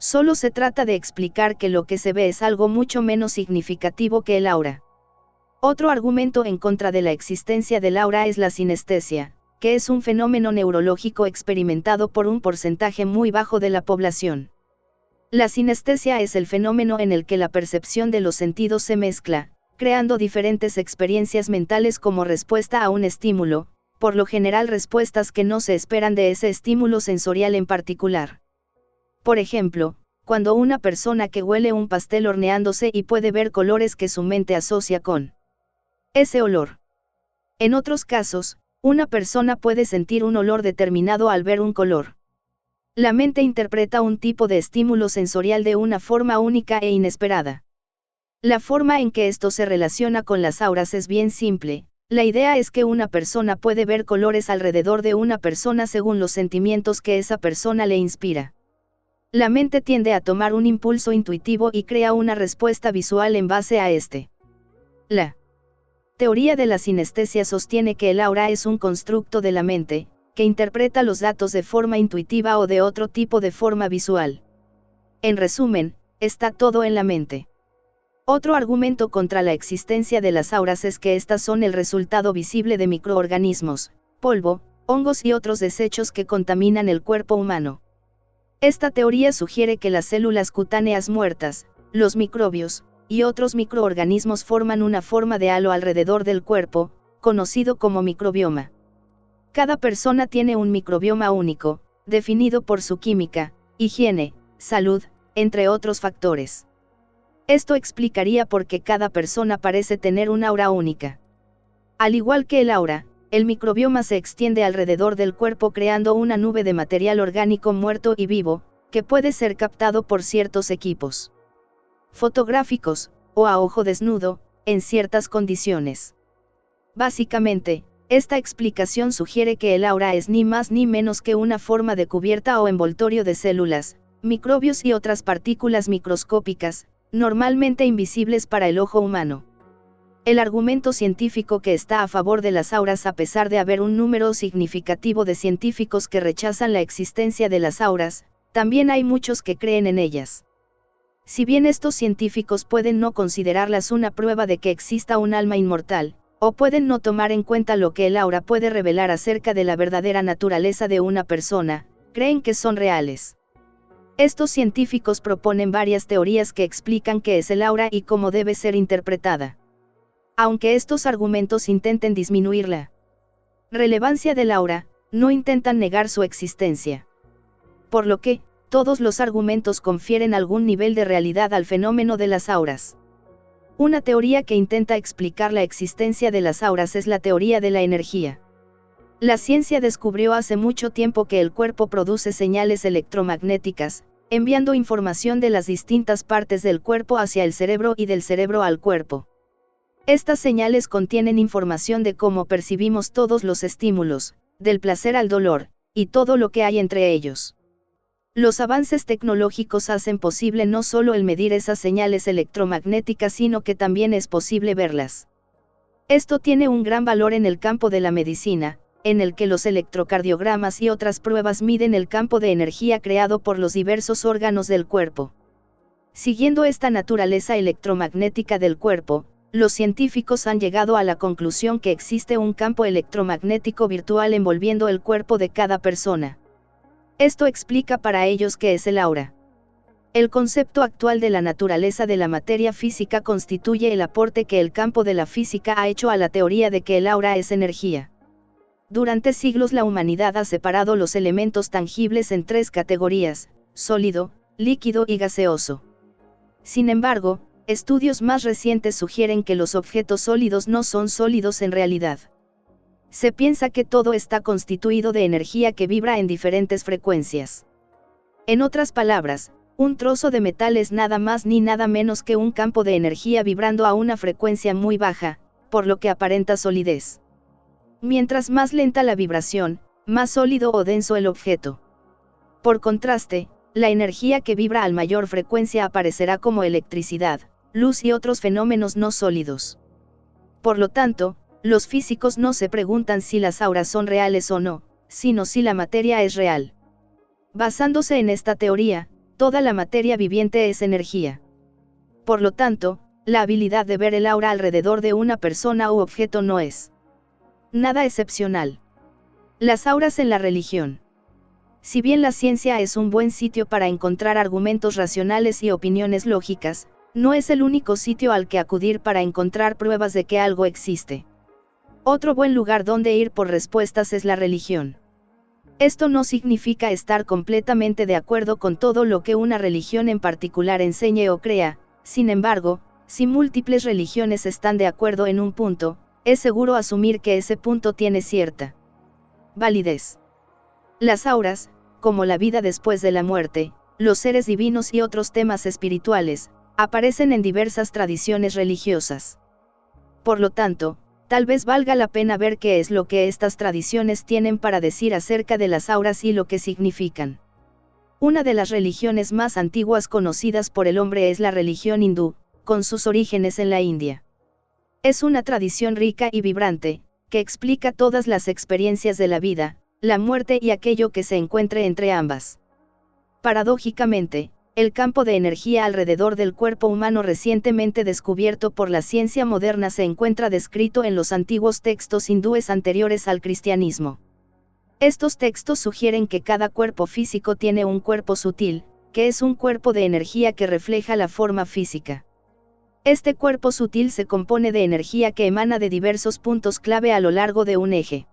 Solo se trata de explicar que lo que se ve es algo mucho menos significativo que el aura. Otro argumento en contra de la existencia del aura es la sinestesia, que es un fenómeno neurológico experimentado por un porcentaje muy bajo de la población. La sinestesia es el fenómeno en el que la percepción de los sentidos se mezcla, creando diferentes experiencias mentales como respuesta a un estímulo, por lo general respuestas que no se esperan de ese estímulo sensorial en particular. Por ejemplo, cuando una persona que huele un pastel horneándose y puede ver colores que su mente asocia con ese olor. En otros casos, una persona puede sentir un olor determinado al ver un color. La mente interpreta un tipo de estímulo sensorial de una forma única e inesperada. La forma en que esto se relaciona con las auras es bien simple. La idea es que una persona puede ver colores alrededor de una persona según los sentimientos que esa persona le inspira. La mente tiende a tomar un impulso intuitivo y crea una respuesta visual en base a este. La teoría de la sinestesia sostiene que el aura es un constructo de la mente, que interpreta los datos de forma intuitiva o de otro tipo de forma visual. En resumen, está todo en la mente. Otro argumento contra la existencia de las auras es que estas son el resultado visible de microorganismos, polvo, hongos y otros desechos que contaminan el cuerpo humano. Esta teoría sugiere que las células cutáneas muertas, los microbios, y otros microorganismos forman una forma de halo alrededor del cuerpo, conocido como microbioma. Cada persona tiene un microbioma único, definido por su química, higiene, salud, entre otros factores. Esto explicaría por qué cada persona parece tener un aura única. Al igual que el aura, el microbioma se extiende alrededor del cuerpo creando una nube de material orgánico muerto y vivo, que puede ser captado por ciertos equipos fotográficos, o a ojo desnudo, en ciertas condiciones. Básicamente, esta explicación sugiere que el aura es ni más ni menos que una forma de cubierta o envoltorio de células, microbios y otras partículas microscópicas, normalmente invisibles para el ojo humano. El argumento científico que está a favor de las auras, a pesar de haber un número significativo de científicos que rechazan la existencia de las auras, también hay muchos que creen en ellas. Si bien estos científicos pueden no considerarlas una prueba de que exista un alma inmortal, o pueden no tomar en cuenta lo que el aura puede revelar acerca de la verdadera naturaleza de una persona, creen que son reales. Estos científicos proponen varias teorías que explican qué es el aura y cómo debe ser interpretada. Aunque estos argumentos intenten disminuir la relevancia del aura, no intentan negar su existencia. Por lo que, todos los argumentos confieren algún nivel de realidad al fenómeno de las auras. Una teoría que intenta explicar la existencia de las auras es la teoría de la energía. La ciencia descubrió hace mucho tiempo que el cuerpo produce señales electromagnéticas, enviando información de las distintas partes del cuerpo hacia el cerebro y del cerebro al cuerpo. Estas señales contienen información de cómo percibimos todos los estímulos, del placer al dolor, y todo lo que hay entre ellos. Los avances tecnológicos hacen posible no solo el medir esas señales electromagnéticas, sino que también es posible verlas. Esto tiene un gran valor en el campo de la medicina, en el que los electrocardiogramas y otras pruebas miden el campo de energía creado por los diversos órganos del cuerpo. Siguiendo esta naturaleza electromagnética del cuerpo, los científicos han llegado a la conclusión que existe un campo electromagnético virtual envolviendo el cuerpo de cada persona. Esto explica para ellos qué es el aura. El concepto actual de la naturaleza de la materia física constituye el aporte que el campo de la física ha hecho a la teoría de que el aura es energía. Durante siglos la humanidad ha separado los elementos tangibles en tres categorías: sólido, líquido y gaseoso. Sin embargo, estudios más recientes sugieren que los objetos sólidos no son sólidos en realidad. Se piensa que todo está constituido de energía que vibra en diferentes frecuencias. En otras palabras, un trozo de metal es nada más ni nada menos que un campo de energía vibrando a una frecuencia muy baja, por lo que aparenta solidez. Mientras más lenta la vibración, más sólido o denso el objeto. Por contraste, la energía que vibra a mayor frecuencia aparecerá como electricidad, luz y otros fenómenos no sólidos. Por lo tanto, los físicos no se preguntan si las auras son reales o no, sino si la materia es real. Basándose en esta teoría, toda la materia viviente es energía. Por lo tanto, la habilidad de ver el aura alrededor de una persona u objeto no es nada excepcional. Las auras en la religión. Si bien la ciencia es un buen sitio para encontrar argumentos racionales y opiniones lógicas, no es el único sitio al que acudir para encontrar pruebas de que algo existe. Otro buen lugar donde ir por respuestas es la religión. Esto no significa estar completamente de acuerdo con todo lo que una religión en particular enseñe o crea. Sin embargo, si múltiples religiones están de acuerdo en un punto, es seguro asumir que ese punto tiene cierta validez. Las auras, como la vida después de la muerte, los seres divinos y otros temas espirituales, aparecen en diversas tradiciones religiosas. Por lo tanto, tal vez valga la pena ver qué es lo que estas tradiciones tienen para decir acerca de las auras y lo que significan. Una de las religiones más antiguas conocidas por el hombre es la religión hindú, con sus orígenes en la India. Es una tradición rica y vibrante, que explica todas las experiencias de la vida, la muerte y aquello que se encuentre entre ambas. Paradójicamente, el campo de energía alrededor del cuerpo humano recientemente descubierto por la ciencia moderna se encuentra descrito en los antiguos textos hindúes anteriores al cristianismo. Estos textos sugieren que cada cuerpo físico tiene un cuerpo sutil, que es un cuerpo de energía que refleja la forma física. Este cuerpo sutil se compone de energía que emana de diversos puntos clave a lo largo de un eje.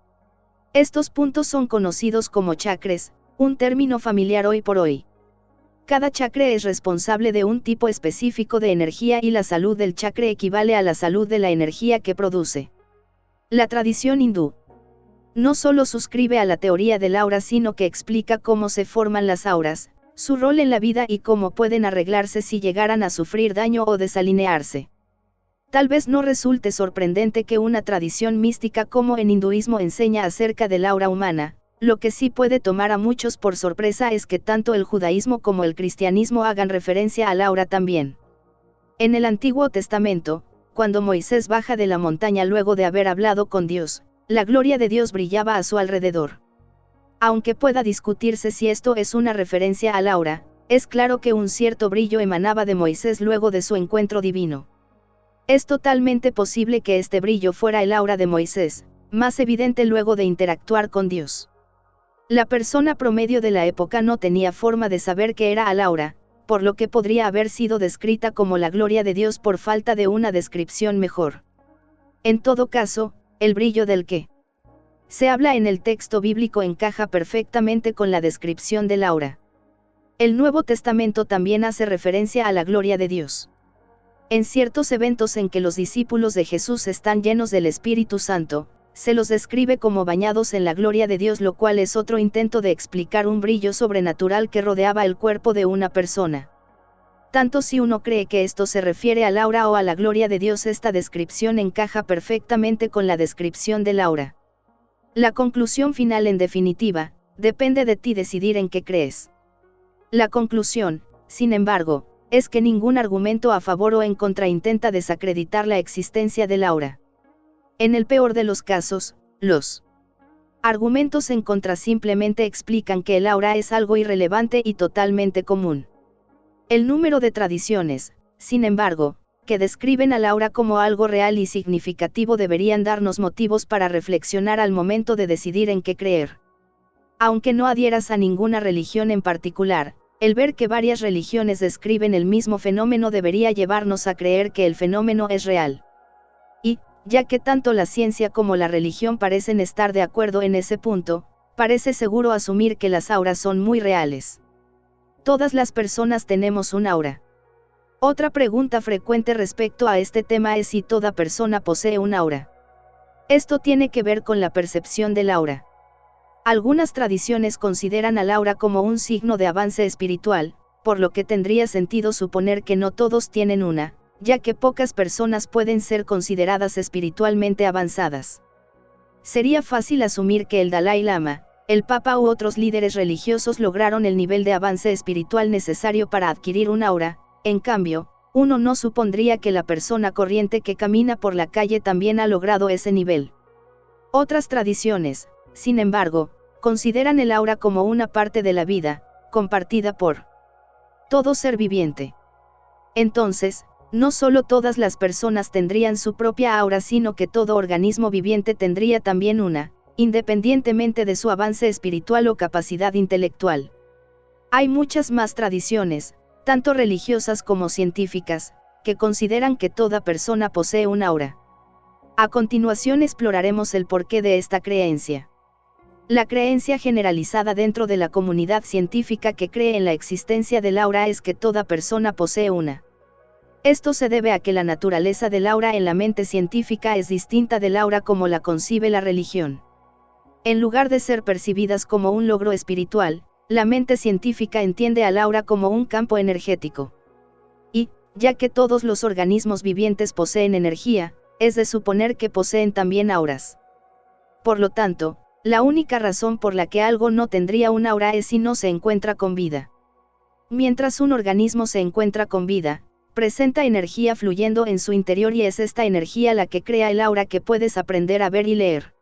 Estos puntos son conocidos como chakras, un término familiar hoy por hoy. Cada chakra es responsable de un tipo específico de energía y la salud del chakra equivale a la salud de la energía que produce. La tradición hindú no solo suscribe a la teoría del aura, sino que explica cómo se forman las auras, su rol en la vida y cómo pueden arreglarse si llegaran a sufrir daño o desalinearse. Tal vez no resulte sorprendente que una tradición mística como en hinduismo enseña acerca del aura humana. Lo que sí puede tomar a muchos por sorpresa es que tanto el judaísmo como el cristianismo hagan referencia al aura también. En el Antiguo Testamento, cuando Moisés baja de la montaña luego de haber hablado con Dios, la gloria de Dios brillaba a su alrededor. Aunque pueda discutirse si esto es una referencia al aura, es claro que un cierto brillo emanaba de Moisés luego de su encuentro divino. Es totalmente posible que este brillo fuera el aura de Moisés, más evidente luego de interactuar con Dios. La persona promedio de la época no tenía forma de saber qué era el aura, por lo que podría haber sido descrita como la gloria de Dios por falta de una descripción mejor. En todo caso, el brillo del que se habla en el texto bíblico encaja perfectamente con la descripción del aura. El Nuevo Testamento también hace referencia a la gloria de Dios. En ciertos eventos en que los discípulos de Jesús están llenos del Espíritu Santo, se los describe como bañados en la gloria de Dios, lo cual es otro intento de explicar un brillo sobrenatural que rodeaba el cuerpo de una persona. Tanto si uno cree que esto se refiere al aura o a la gloria de Dios, esta descripción encaja perfectamente con la descripción del aura. La conclusión final, en definitiva, depende de ti decidir en qué crees. La conclusión, sin embargo, es que ningún argumento a favor o en contra intenta desacreditar la existencia del aura. En el peor de los casos, los argumentos en contra simplemente explican que el aura es algo irrelevante y totalmente común. El número de tradiciones, sin embargo, que describen al aura como algo real y significativo deberían darnos motivos para reflexionar al momento de decidir en qué creer. Aunque no adhieras a ninguna religión en particular, el ver que varias religiones describen el mismo fenómeno debería llevarnos a creer que el fenómeno es real. Y, ya que tanto la ciencia como la religión parecen estar de acuerdo en ese punto, parece seguro asumir que las auras son muy reales. Todas las personas tenemos un aura. Otra pregunta frecuente respecto a este tema es si toda persona posee un aura. Esto tiene que ver con la percepción del aura. Algunas tradiciones consideran al aura como un signo de avance espiritual, por lo que tendría sentido suponer que no todos tienen una, ya que pocas personas pueden ser consideradas espiritualmente avanzadas. Sería fácil asumir que el Dalai Lama, el Papa u otros líderes religiosos lograron el nivel de avance espiritual necesario para adquirir un aura. En cambio, uno no supondría que la persona corriente que camina por la calle también ha logrado ese nivel. Otras tradiciones, sin embargo, consideran el aura como una parte de la vida, compartida por todo ser viviente. Entonces, no solo todas las personas tendrían su propia aura, sino que todo organismo viviente tendría también una, independientemente de su avance espiritual o capacidad intelectual. Hay muchas más tradiciones, tanto religiosas como científicas, que consideran que toda persona posee un aura. A continuación exploraremos el porqué de esta creencia. La creencia generalizada dentro de la comunidad científica que cree en la existencia del aura es que toda persona posee una. Esto se debe a que la naturaleza del aura en la mente científica es distinta del aura como la concibe la religión. En lugar de ser percibidas como un logro espiritual, la mente científica entiende al aura como un campo energético. Y, ya que todos los organismos vivientes poseen energía, es de suponer que poseen también auras. Por lo tanto, la única razón por la que algo no tendría un aura es si no se encuentra con vida. Mientras un organismo se encuentra con vida, presenta energía fluyendo en su interior y es esta energía la que crea el aura que puedes aprender a ver y leer.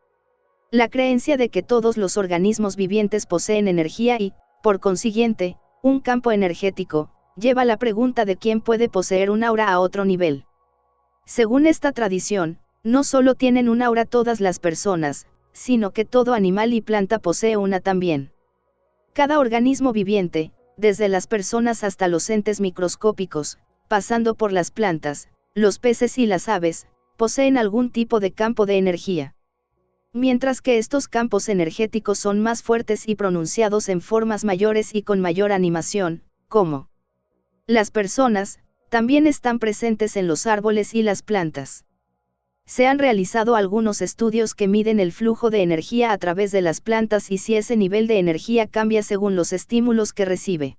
La creencia de que todos los organismos vivientes poseen energía y, por consiguiente, un campo energético, lleva la pregunta de quién puede poseer un aura a otro nivel. Según esta tradición, no solo tienen un aura todas las personas, sino que todo animal y planta posee una también. Cada organismo viviente, desde las personas hasta los entes microscópicos, pasando por las plantas, los peces y las aves, poseen algún tipo de campo de energía. Mientras que estos campos energéticos son más fuertes y pronunciados en formas mayores y con mayor animación, como las personas, también están presentes en los árboles y las plantas. Se han realizado algunos estudios que miden el flujo de energía a través de las plantas y si ese nivel de energía cambia según los estímulos que recibe.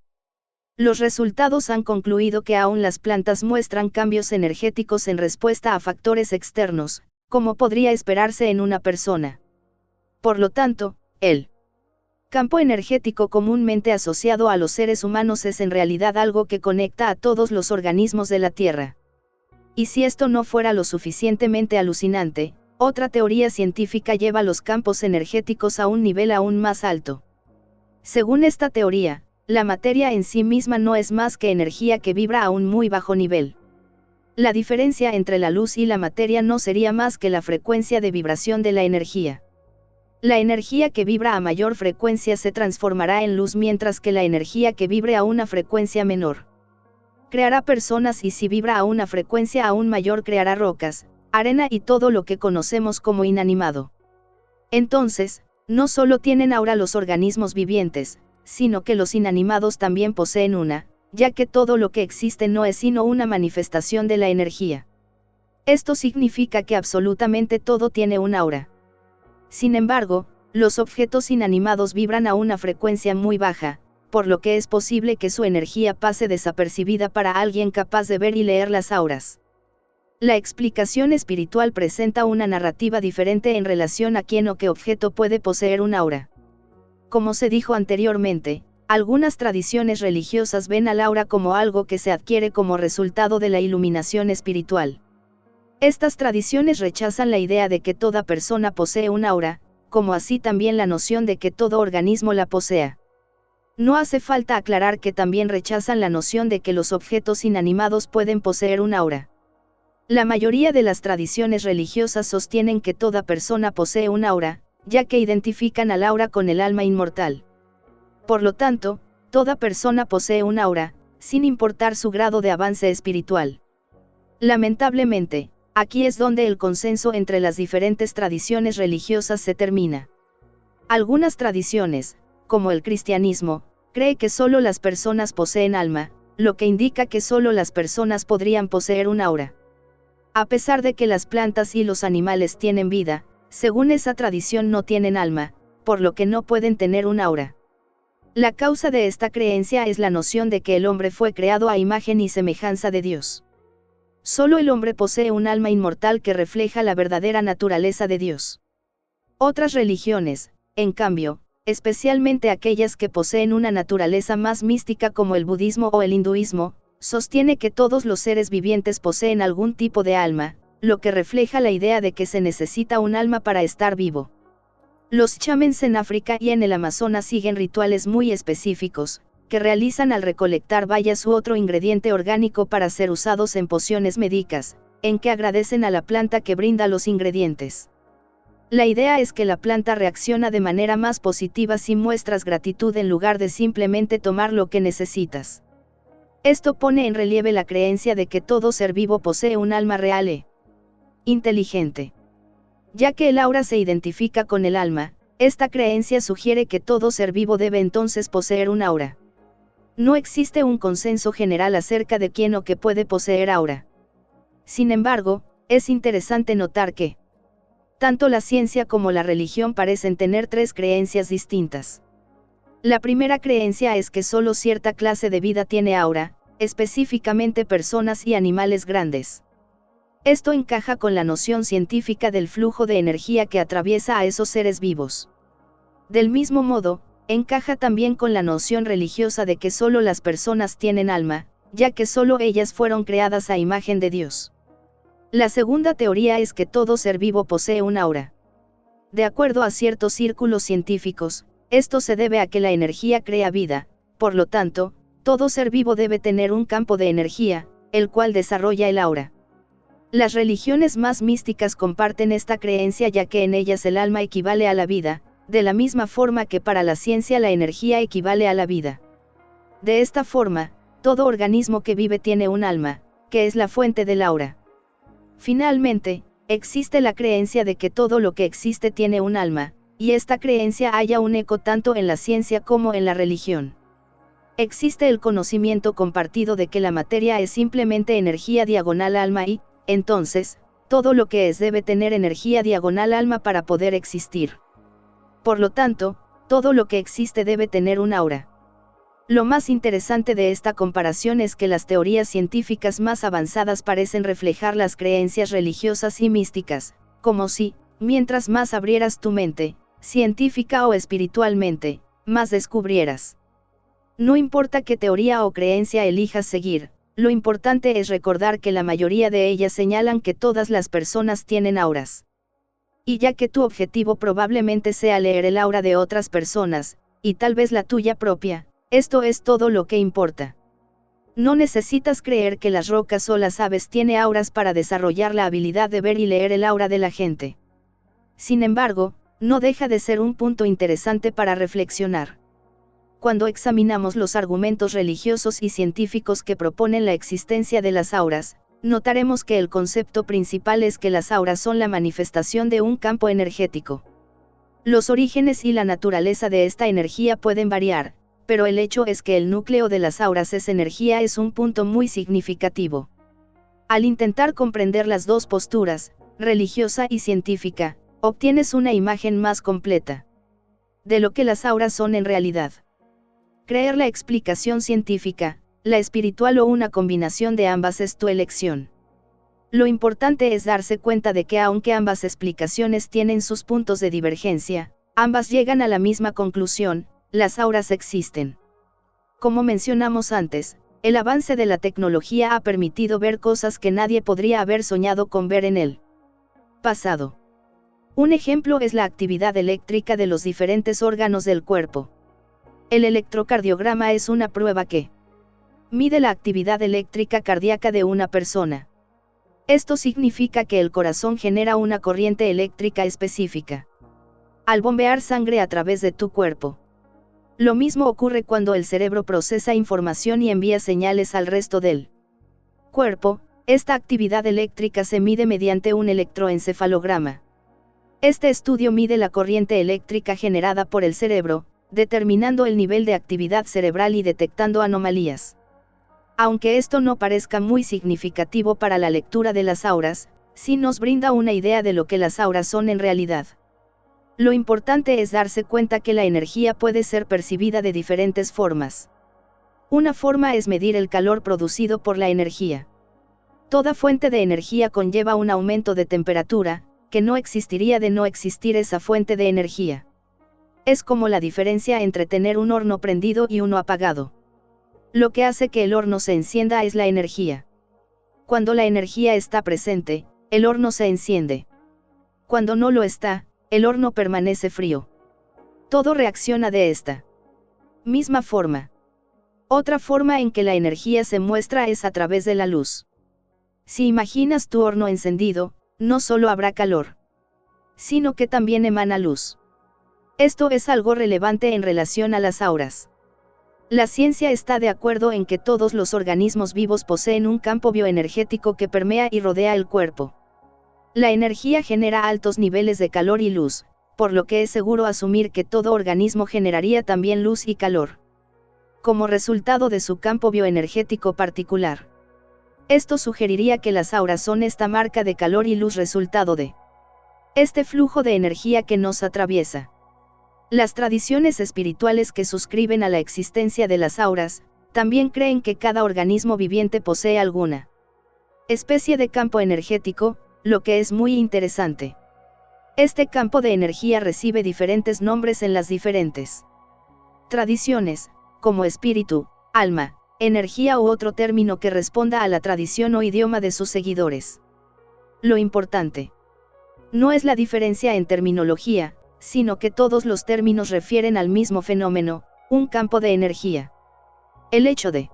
Los resultados han concluido que aún las plantas muestran cambios energéticos en respuesta a factores externos, como podría esperarse en una persona. Por lo tanto, el campo energético comúnmente asociado a los seres humanos es en realidad algo que conecta a todos los organismos de la Tierra. Y si esto no fuera lo suficientemente alucinante, otra teoría científica lleva los campos energéticos a un nivel aún más alto. Según esta teoría, la materia en sí misma no es más que energía que vibra a un muy bajo nivel. La diferencia entre la luz y la materia no sería más que la frecuencia de vibración de la energía. La energía que vibra a mayor frecuencia se transformará en luz mientras que la energía que vibre a una frecuencia menor creará personas y si vibra a una frecuencia aún mayor creará rocas, arena y todo lo que conocemos como inanimado. Entonces, no solo tienen aura los organismos vivientes, sino que los inanimados también poseen una, ya que todo lo que existe no es sino una manifestación de la energía. Esto significa que absolutamente todo tiene un aura. Sin embargo, los objetos inanimados vibran a una frecuencia muy baja, por lo que es posible que su energía pase desapercibida para alguien capaz de ver y leer las auras. La explicación espiritual presenta una narrativa diferente en relación a quién o qué objeto puede poseer un aura. Como se dijo anteriormente, Algunas tradiciones religiosas ven al aura como algo que se adquiere como resultado de la iluminación espiritual. Estas tradiciones rechazan la idea de que toda persona posee un aura, como así también la noción de que todo organismo la posea. No hace falta aclarar que también rechazan la noción de que los objetos inanimados pueden poseer un aura. La mayoría de las tradiciones religiosas sostienen que toda persona posee un aura, ya que identifican al aura con el alma inmortal. Por lo tanto, toda persona posee un aura, sin importar su grado de avance espiritual. Lamentablemente, aquí es donde el consenso entre las diferentes tradiciones religiosas se termina. Algunas tradiciones, como el cristianismo, cree que solo las personas poseen alma, lo que indica que solo las personas podrían poseer un aura. A pesar de que las plantas y los animales tienen vida, según esa tradición no tienen alma, por lo que no pueden tener un aura. La causa de esta creencia es la noción de que el hombre fue creado a imagen y semejanza de Dios. Solo el hombre posee un alma inmortal que refleja la verdadera naturaleza de Dios. Otras religiones, en cambio, especialmente aquellas que poseen una naturaleza más mística como el budismo o el hinduismo, sostiene que todos los seres vivientes poseen algún tipo de alma, lo que refleja la idea de que se necesita un alma para estar vivo. Los chamans en África y en el Amazonas siguen rituales muy específicos, que realizan al recolectar bayas u otro ingrediente orgánico para ser usados en pociones médicas, en que agradecen a la planta que brinda los ingredientes. La idea es que la planta reacciona de manera más positiva si muestras gratitud en lugar de simplemente tomar lo que necesitas. Esto pone en relieve la creencia de que todo ser vivo posee un alma real e inteligente. Ya que el aura se identifica con el alma, esta creencia sugiere que todo ser vivo debe entonces poseer un aura. No existe un consenso general acerca de quién o qué puede poseer aura. Sin embargo, es interesante notar que tanto la ciencia como la religión parecen tener tres creencias distintas. La primera creencia es que solo cierta clase de vida tiene aura, específicamente personas y animales grandes. Esto encaja con la noción científica del flujo de energía que atraviesa a esos seres vivos. Del mismo modo, encaja también con la noción religiosa de que solo las personas tienen alma, ya que solo ellas fueron creadas a imagen de Dios. La segunda teoría es que todo ser vivo posee un aura. De acuerdo a ciertos círculos científicos, esto se debe a que la energía crea vida, por lo tanto, todo ser vivo debe tener un campo de energía, el cual desarrolla el aura. Las religiones más místicas comparten esta creencia ya que en ellas el alma equivale a la vida, de la misma forma que para la ciencia la energía equivale a la vida. De esta forma, todo organismo que vive tiene un alma, que es la fuente del aura. Finalmente, existe la creencia de que todo lo que existe tiene un alma, y esta creencia halla un eco tanto en la ciencia como en la religión. Existe el conocimiento compartido de que la materia es simplemente energía diagonal alma y, entonces, todo lo que es debe tener energía diagonal alma para poder existir. Por lo tanto, todo lo que existe debe tener un aura. Lo más interesante de esta comparación es que las teorías científicas más avanzadas parecen reflejar las creencias religiosas y místicas, como si, mientras más abrieras tu mente, científica o espiritualmente, más descubrieras. No importa qué teoría o creencia elijas seguir, lo importante es recordar que la mayoría de ellas señalan que todas las personas tienen auras. Y ya que tu objetivo probablemente sea leer el aura de otras personas, y tal vez la tuya propia, esto es todo lo que importa. No necesitas creer que las rocas o las aves tienen auras para desarrollar la habilidad de ver y leer el aura de la gente. Sin embargo, no deja de ser un punto interesante para reflexionar. Cuando examinamos los argumentos religiosos y científicos que proponen la existencia de las auras, notaremos que el concepto principal es que las auras son la manifestación de un campo energético. Los orígenes y la naturaleza de esta energía pueden variar, pero el hecho es que el núcleo de las auras es energía es un punto muy significativo. Al intentar comprender las dos posturas, religiosa y científica, obtienes una imagen más completa de lo que las auras son en realidad. Creer la explicación científica, la espiritual o una combinación de ambas es tu elección. Lo importante es darse cuenta de que aunque ambas explicaciones tienen sus puntos de divergencia, ambas llegan a la misma conclusión: las auras existen. Como mencionamos antes, el avance de la tecnología ha permitido ver cosas que nadie podría haber soñado con ver en el pasado. Un ejemplo es la actividad eléctrica de los diferentes órganos del cuerpo. El electrocardiograma es una prueba que mide la actividad eléctrica cardíaca de una persona. Esto significa que el corazón genera una corriente eléctrica específica al bombear sangre a través de tu cuerpo. Lo mismo ocurre cuando el cerebro procesa información y envía señales al resto del cuerpo. Esta actividad eléctrica se mide mediante un electroencefalograma. Este estudio mide la corriente eléctrica generada por el cerebro, determinando el nivel de actividad cerebral y detectando anomalías. Aunque esto no parezca muy significativo para la lectura de las auras, sí nos brinda una idea de lo que las auras son en realidad. Lo importante es darse cuenta que la energía puede ser percibida de diferentes formas. Una forma es medir el calor producido por la energía. Toda fuente de energía conlleva un aumento de temperatura, que no existiría de no existir esa fuente de energía. Es como la diferencia entre tener un horno prendido y uno apagado. Lo que hace que el horno se encienda es la energía. Cuando la energía está presente, el horno se enciende. Cuando no lo está, el horno permanece frío. Todo reacciona de esta misma forma. Otra forma en que la energía se muestra es a través de la luz. Si imaginas tu horno encendido, no solo habrá calor, sino que también emana luz. Esto es algo relevante en relación a las auras. La ciencia está de acuerdo en que todos los organismos vivos poseen un campo bioenergético que permea y rodea el cuerpo. La energía genera altos niveles de calor y luz, por lo que es seguro asumir que todo organismo generaría también luz y calor, como resultado de su campo bioenergético particular. Esto sugeriría que las auras son esta marca de calor y luz resultado de este flujo de energía que nos atraviesa. Las tradiciones espirituales que suscriben a la existencia de las auras, también creen que cada organismo viviente posee alguna especie de campo energético, lo que es muy interesante. Este campo de energía recibe diferentes nombres en las diferentes tradiciones, como espíritu, alma, energía u otro término que responda a la tradición o idioma de sus seguidores. Lo importante no es la diferencia en terminología, sino que todos los términos refieren al mismo fenómeno, un campo de energía. El hecho de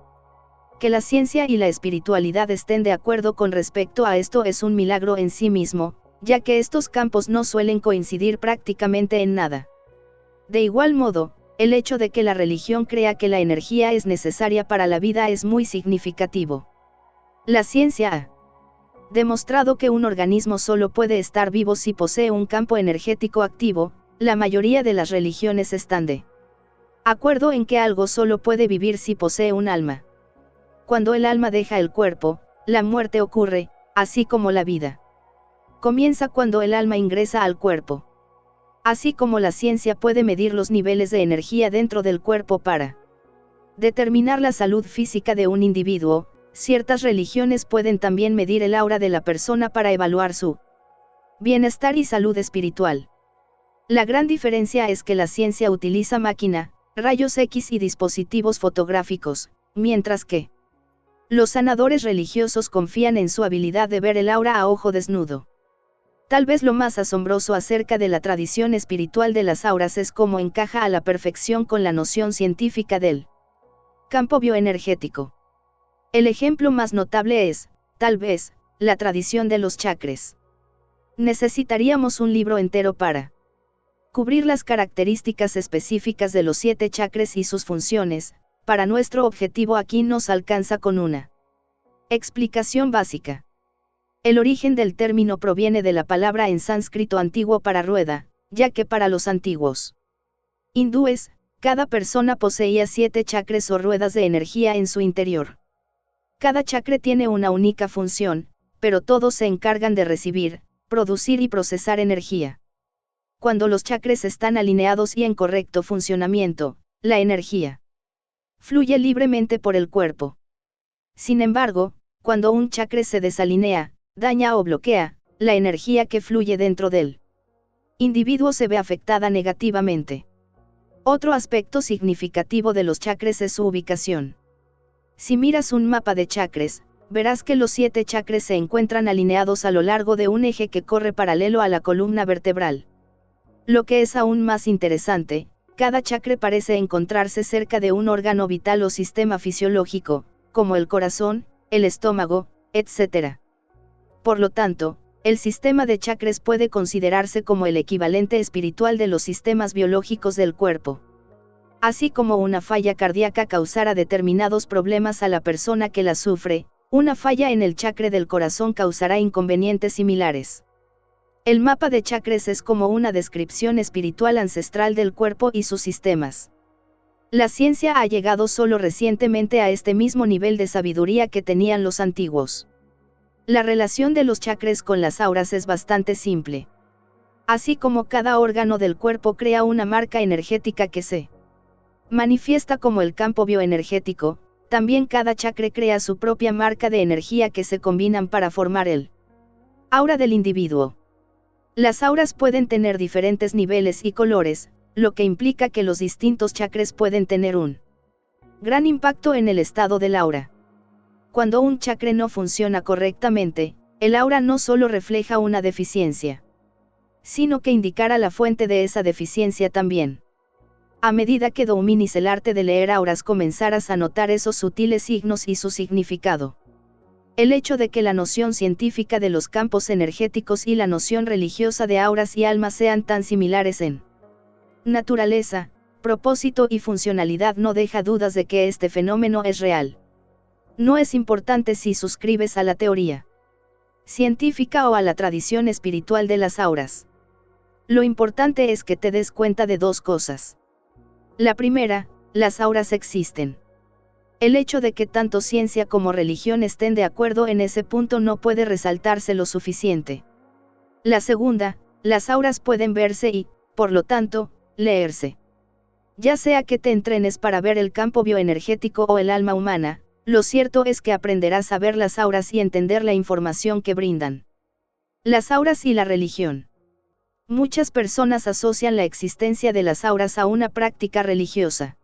que la ciencia y la espiritualidad estén de acuerdo con respecto a esto es un milagro en sí mismo, ya que estos campos no suelen coincidir prácticamente en nada. De igual modo, el hecho de que la religión crea que la energía es necesaria para la vida es muy significativo. La ciencia ha demostrado que un organismo solo puede estar vivo si posee un campo energético activo. La mayoría de las religiones están de acuerdo en que algo solo puede vivir si posee un alma. Cuando el alma deja el cuerpo, la muerte ocurre, así como la vida comienza cuando el alma ingresa al cuerpo. Así como la ciencia puede medir los niveles de energía dentro del cuerpo para determinar la salud física de un individuo, ciertas religiones pueden también medir el aura de la persona para evaluar su bienestar y salud espiritual. La gran diferencia es que la ciencia utiliza máquina, rayos X y dispositivos fotográficos, mientras que los sanadores religiosos confían en su habilidad de ver el aura a ojo desnudo. Tal vez lo más asombroso acerca de la tradición espiritual de las auras es cómo encaja a la perfección con la noción científica del campo bioenergético. El ejemplo más notable es, tal vez, la tradición de los chakras. Necesitaríamos un libro entero para cubrir las características específicas de los 7 chakras y sus funciones. Para nuestro objetivo aquí nos alcanza con una explicación básica. El origen del término proviene de la palabra en sánscrito antiguo para rueda, ya que para los antiguos hindúes, cada persona poseía 7 chakras o ruedas de energía en su interior. Cada chakra tiene una única función, pero todos se encargan de recibir, producir y procesar energía. Cuando los chakras están alineados y en correcto funcionamiento, la energía fluye libremente por el cuerpo. Sin embargo, cuando un chakra se desalinea, daña o bloquea, la energía que fluye dentro del individuo se ve afectada negativamente. Otro aspecto significativo de los chakras es su ubicación. Si miras un mapa de chakras, verás que los 7 chakras se encuentran alineados a lo largo de un eje que corre paralelo a la columna vertebral. Lo que es aún más interesante, cada chakra parece encontrarse cerca de un órgano vital o sistema fisiológico, como el corazón, el estómago, etc. Por lo tanto, el sistema de chakras puede considerarse como el equivalente espiritual de los sistemas biológicos del cuerpo. Así como una falla cardíaca causara determinados problemas a la persona que la sufre, una falla en el chakra del corazón causará inconvenientes similares. El mapa de chakras es como una descripción espiritual ancestral del cuerpo y sus sistemas. La ciencia ha llegado solo recientemente a este mismo nivel de sabiduría que tenían los antiguos. La relación de los chakras con las auras es bastante simple. Así como cada órgano del cuerpo crea una marca energética que se manifiesta como el campo bioenergético, también cada chakra crea su propia marca de energía que se combinan para formar el aura del individuo. Las auras pueden tener diferentes niveles y colores, lo que implica que los distintos chakras pueden tener un gran impacto en el estado del aura. Cuando un chakra no funciona correctamente, el aura no solo refleja una deficiencia, sino que indicará la fuente de esa deficiencia también. A medida que domines el arte de leer auras comenzarás a notar esos sutiles signos y su significado. El hecho de que la noción científica de los campos energéticos y la noción religiosa de auras y almas sean tan similares en naturaleza, propósito y funcionalidad no deja dudas de que este fenómeno es real. No es importante si suscribes a la teoría científica o a la tradición espiritual de las auras. Lo importante es que te des cuenta de dos cosas. La primera, las auras existen. El hecho de que tanto ciencia como religión estén de acuerdo en ese punto no puede resaltarse lo suficiente. La segunda, las auras pueden verse y, por lo tanto, leerse. Ya sea que te entrenes para ver el campo bioenergético o el alma humana, lo cierto es que aprenderás a ver las auras y entender la información que brindan. Las auras y la religión. Muchas personas asocian la existencia de las auras a una práctica religiosa.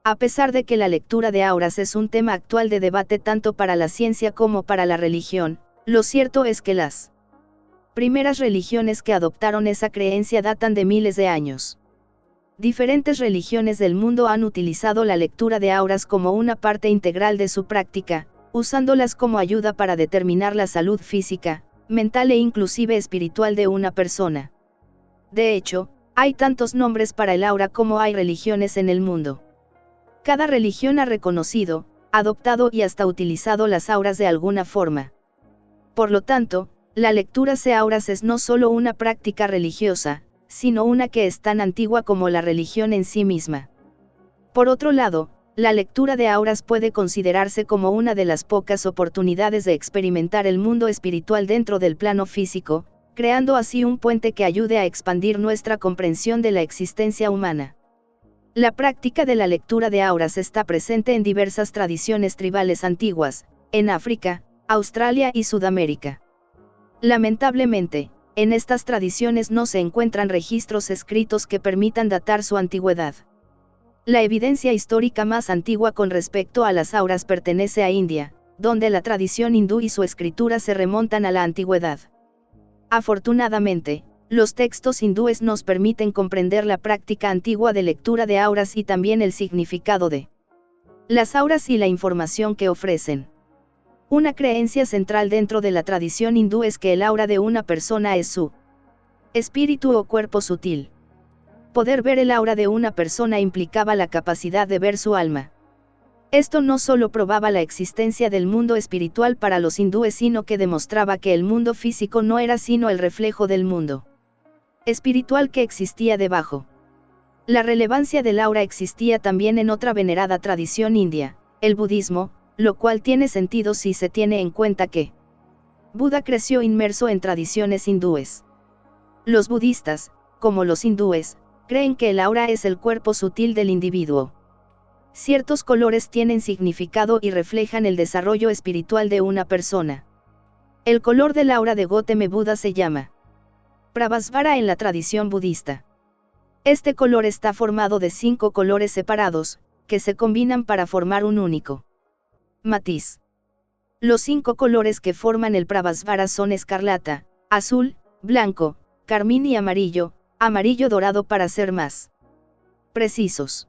A pesar de que la lectura de auras es un tema actual de debate tanto para la ciencia como para la religión, lo cierto es que las primeras religiones que adoptaron esa creencia datan de miles de años. Diferentes religiones del mundo han utilizado la lectura de auras como una parte integral de su práctica, usándolas como ayuda para determinar la salud física, mental e inclusive espiritual de una persona. De hecho, hay tantos nombres para el aura como hay religiones en el mundo. Cada religión ha reconocido, adoptado y hasta utilizado las auras de alguna forma. Por lo tanto, la lectura de auras es no solo una práctica religiosa, sino una que es tan antigua como la religión en sí misma. Por otro lado, la lectura de auras puede considerarse como una de las pocas oportunidades de experimentar el mundo espiritual dentro del plano físico, creando así un puente que ayude a expandir nuestra comprensión de la existencia humana. La práctica de la lectura de auras está presente en diversas tradiciones tribales antiguas, en África, Australia y Sudamérica. Lamentablemente, en estas tradiciones no se encuentran registros escritos que permitan datar su antigüedad. La evidencia histórica más antigua con respecto a las auras pertenece a India, donde la tradición hindú y su escritura se remontan a la antigüedad. Afortunadamente, los textos hindúes nos permiten comprender la práctica antigua de lectura de auras y también el significado de las auras y la información que ofrecen. Una creencia central dentro de la tradición hindú es que el aura de una persona es su espíritu o cuerpo sutil. Poder ver el aura de una persona implicaba la capacidad de ver su alma. Esto no solo probaba la existencia del mundo espiritual para los hindúes, sino que demostraba que el mundo físico no era sino el reflejo del mundo espiritual que existía debajo. La relevancia del aura existía también en otra venerada tradición india, el budismo, lo cual tiene sentido si se tiene en cuenta que Buda creció inmerso en tradiciones hindúes. Los budistas, como los hindúes, creen que el aura es el cuerpo sutil del individuo. Ciertos colores tienen significado y reflejan el desarrollo espiritual de una persona. El color del aura de Gautama Buda se llama Prabhasvara en la tradición budista. Este color está formado de 5 colores separados, que se combinan para formar un único matiz. Los 5 colores que forman el Pravasvara son escarlata, azul, blanco, carmín y amarillo, amarillo dorado para ser más precisos.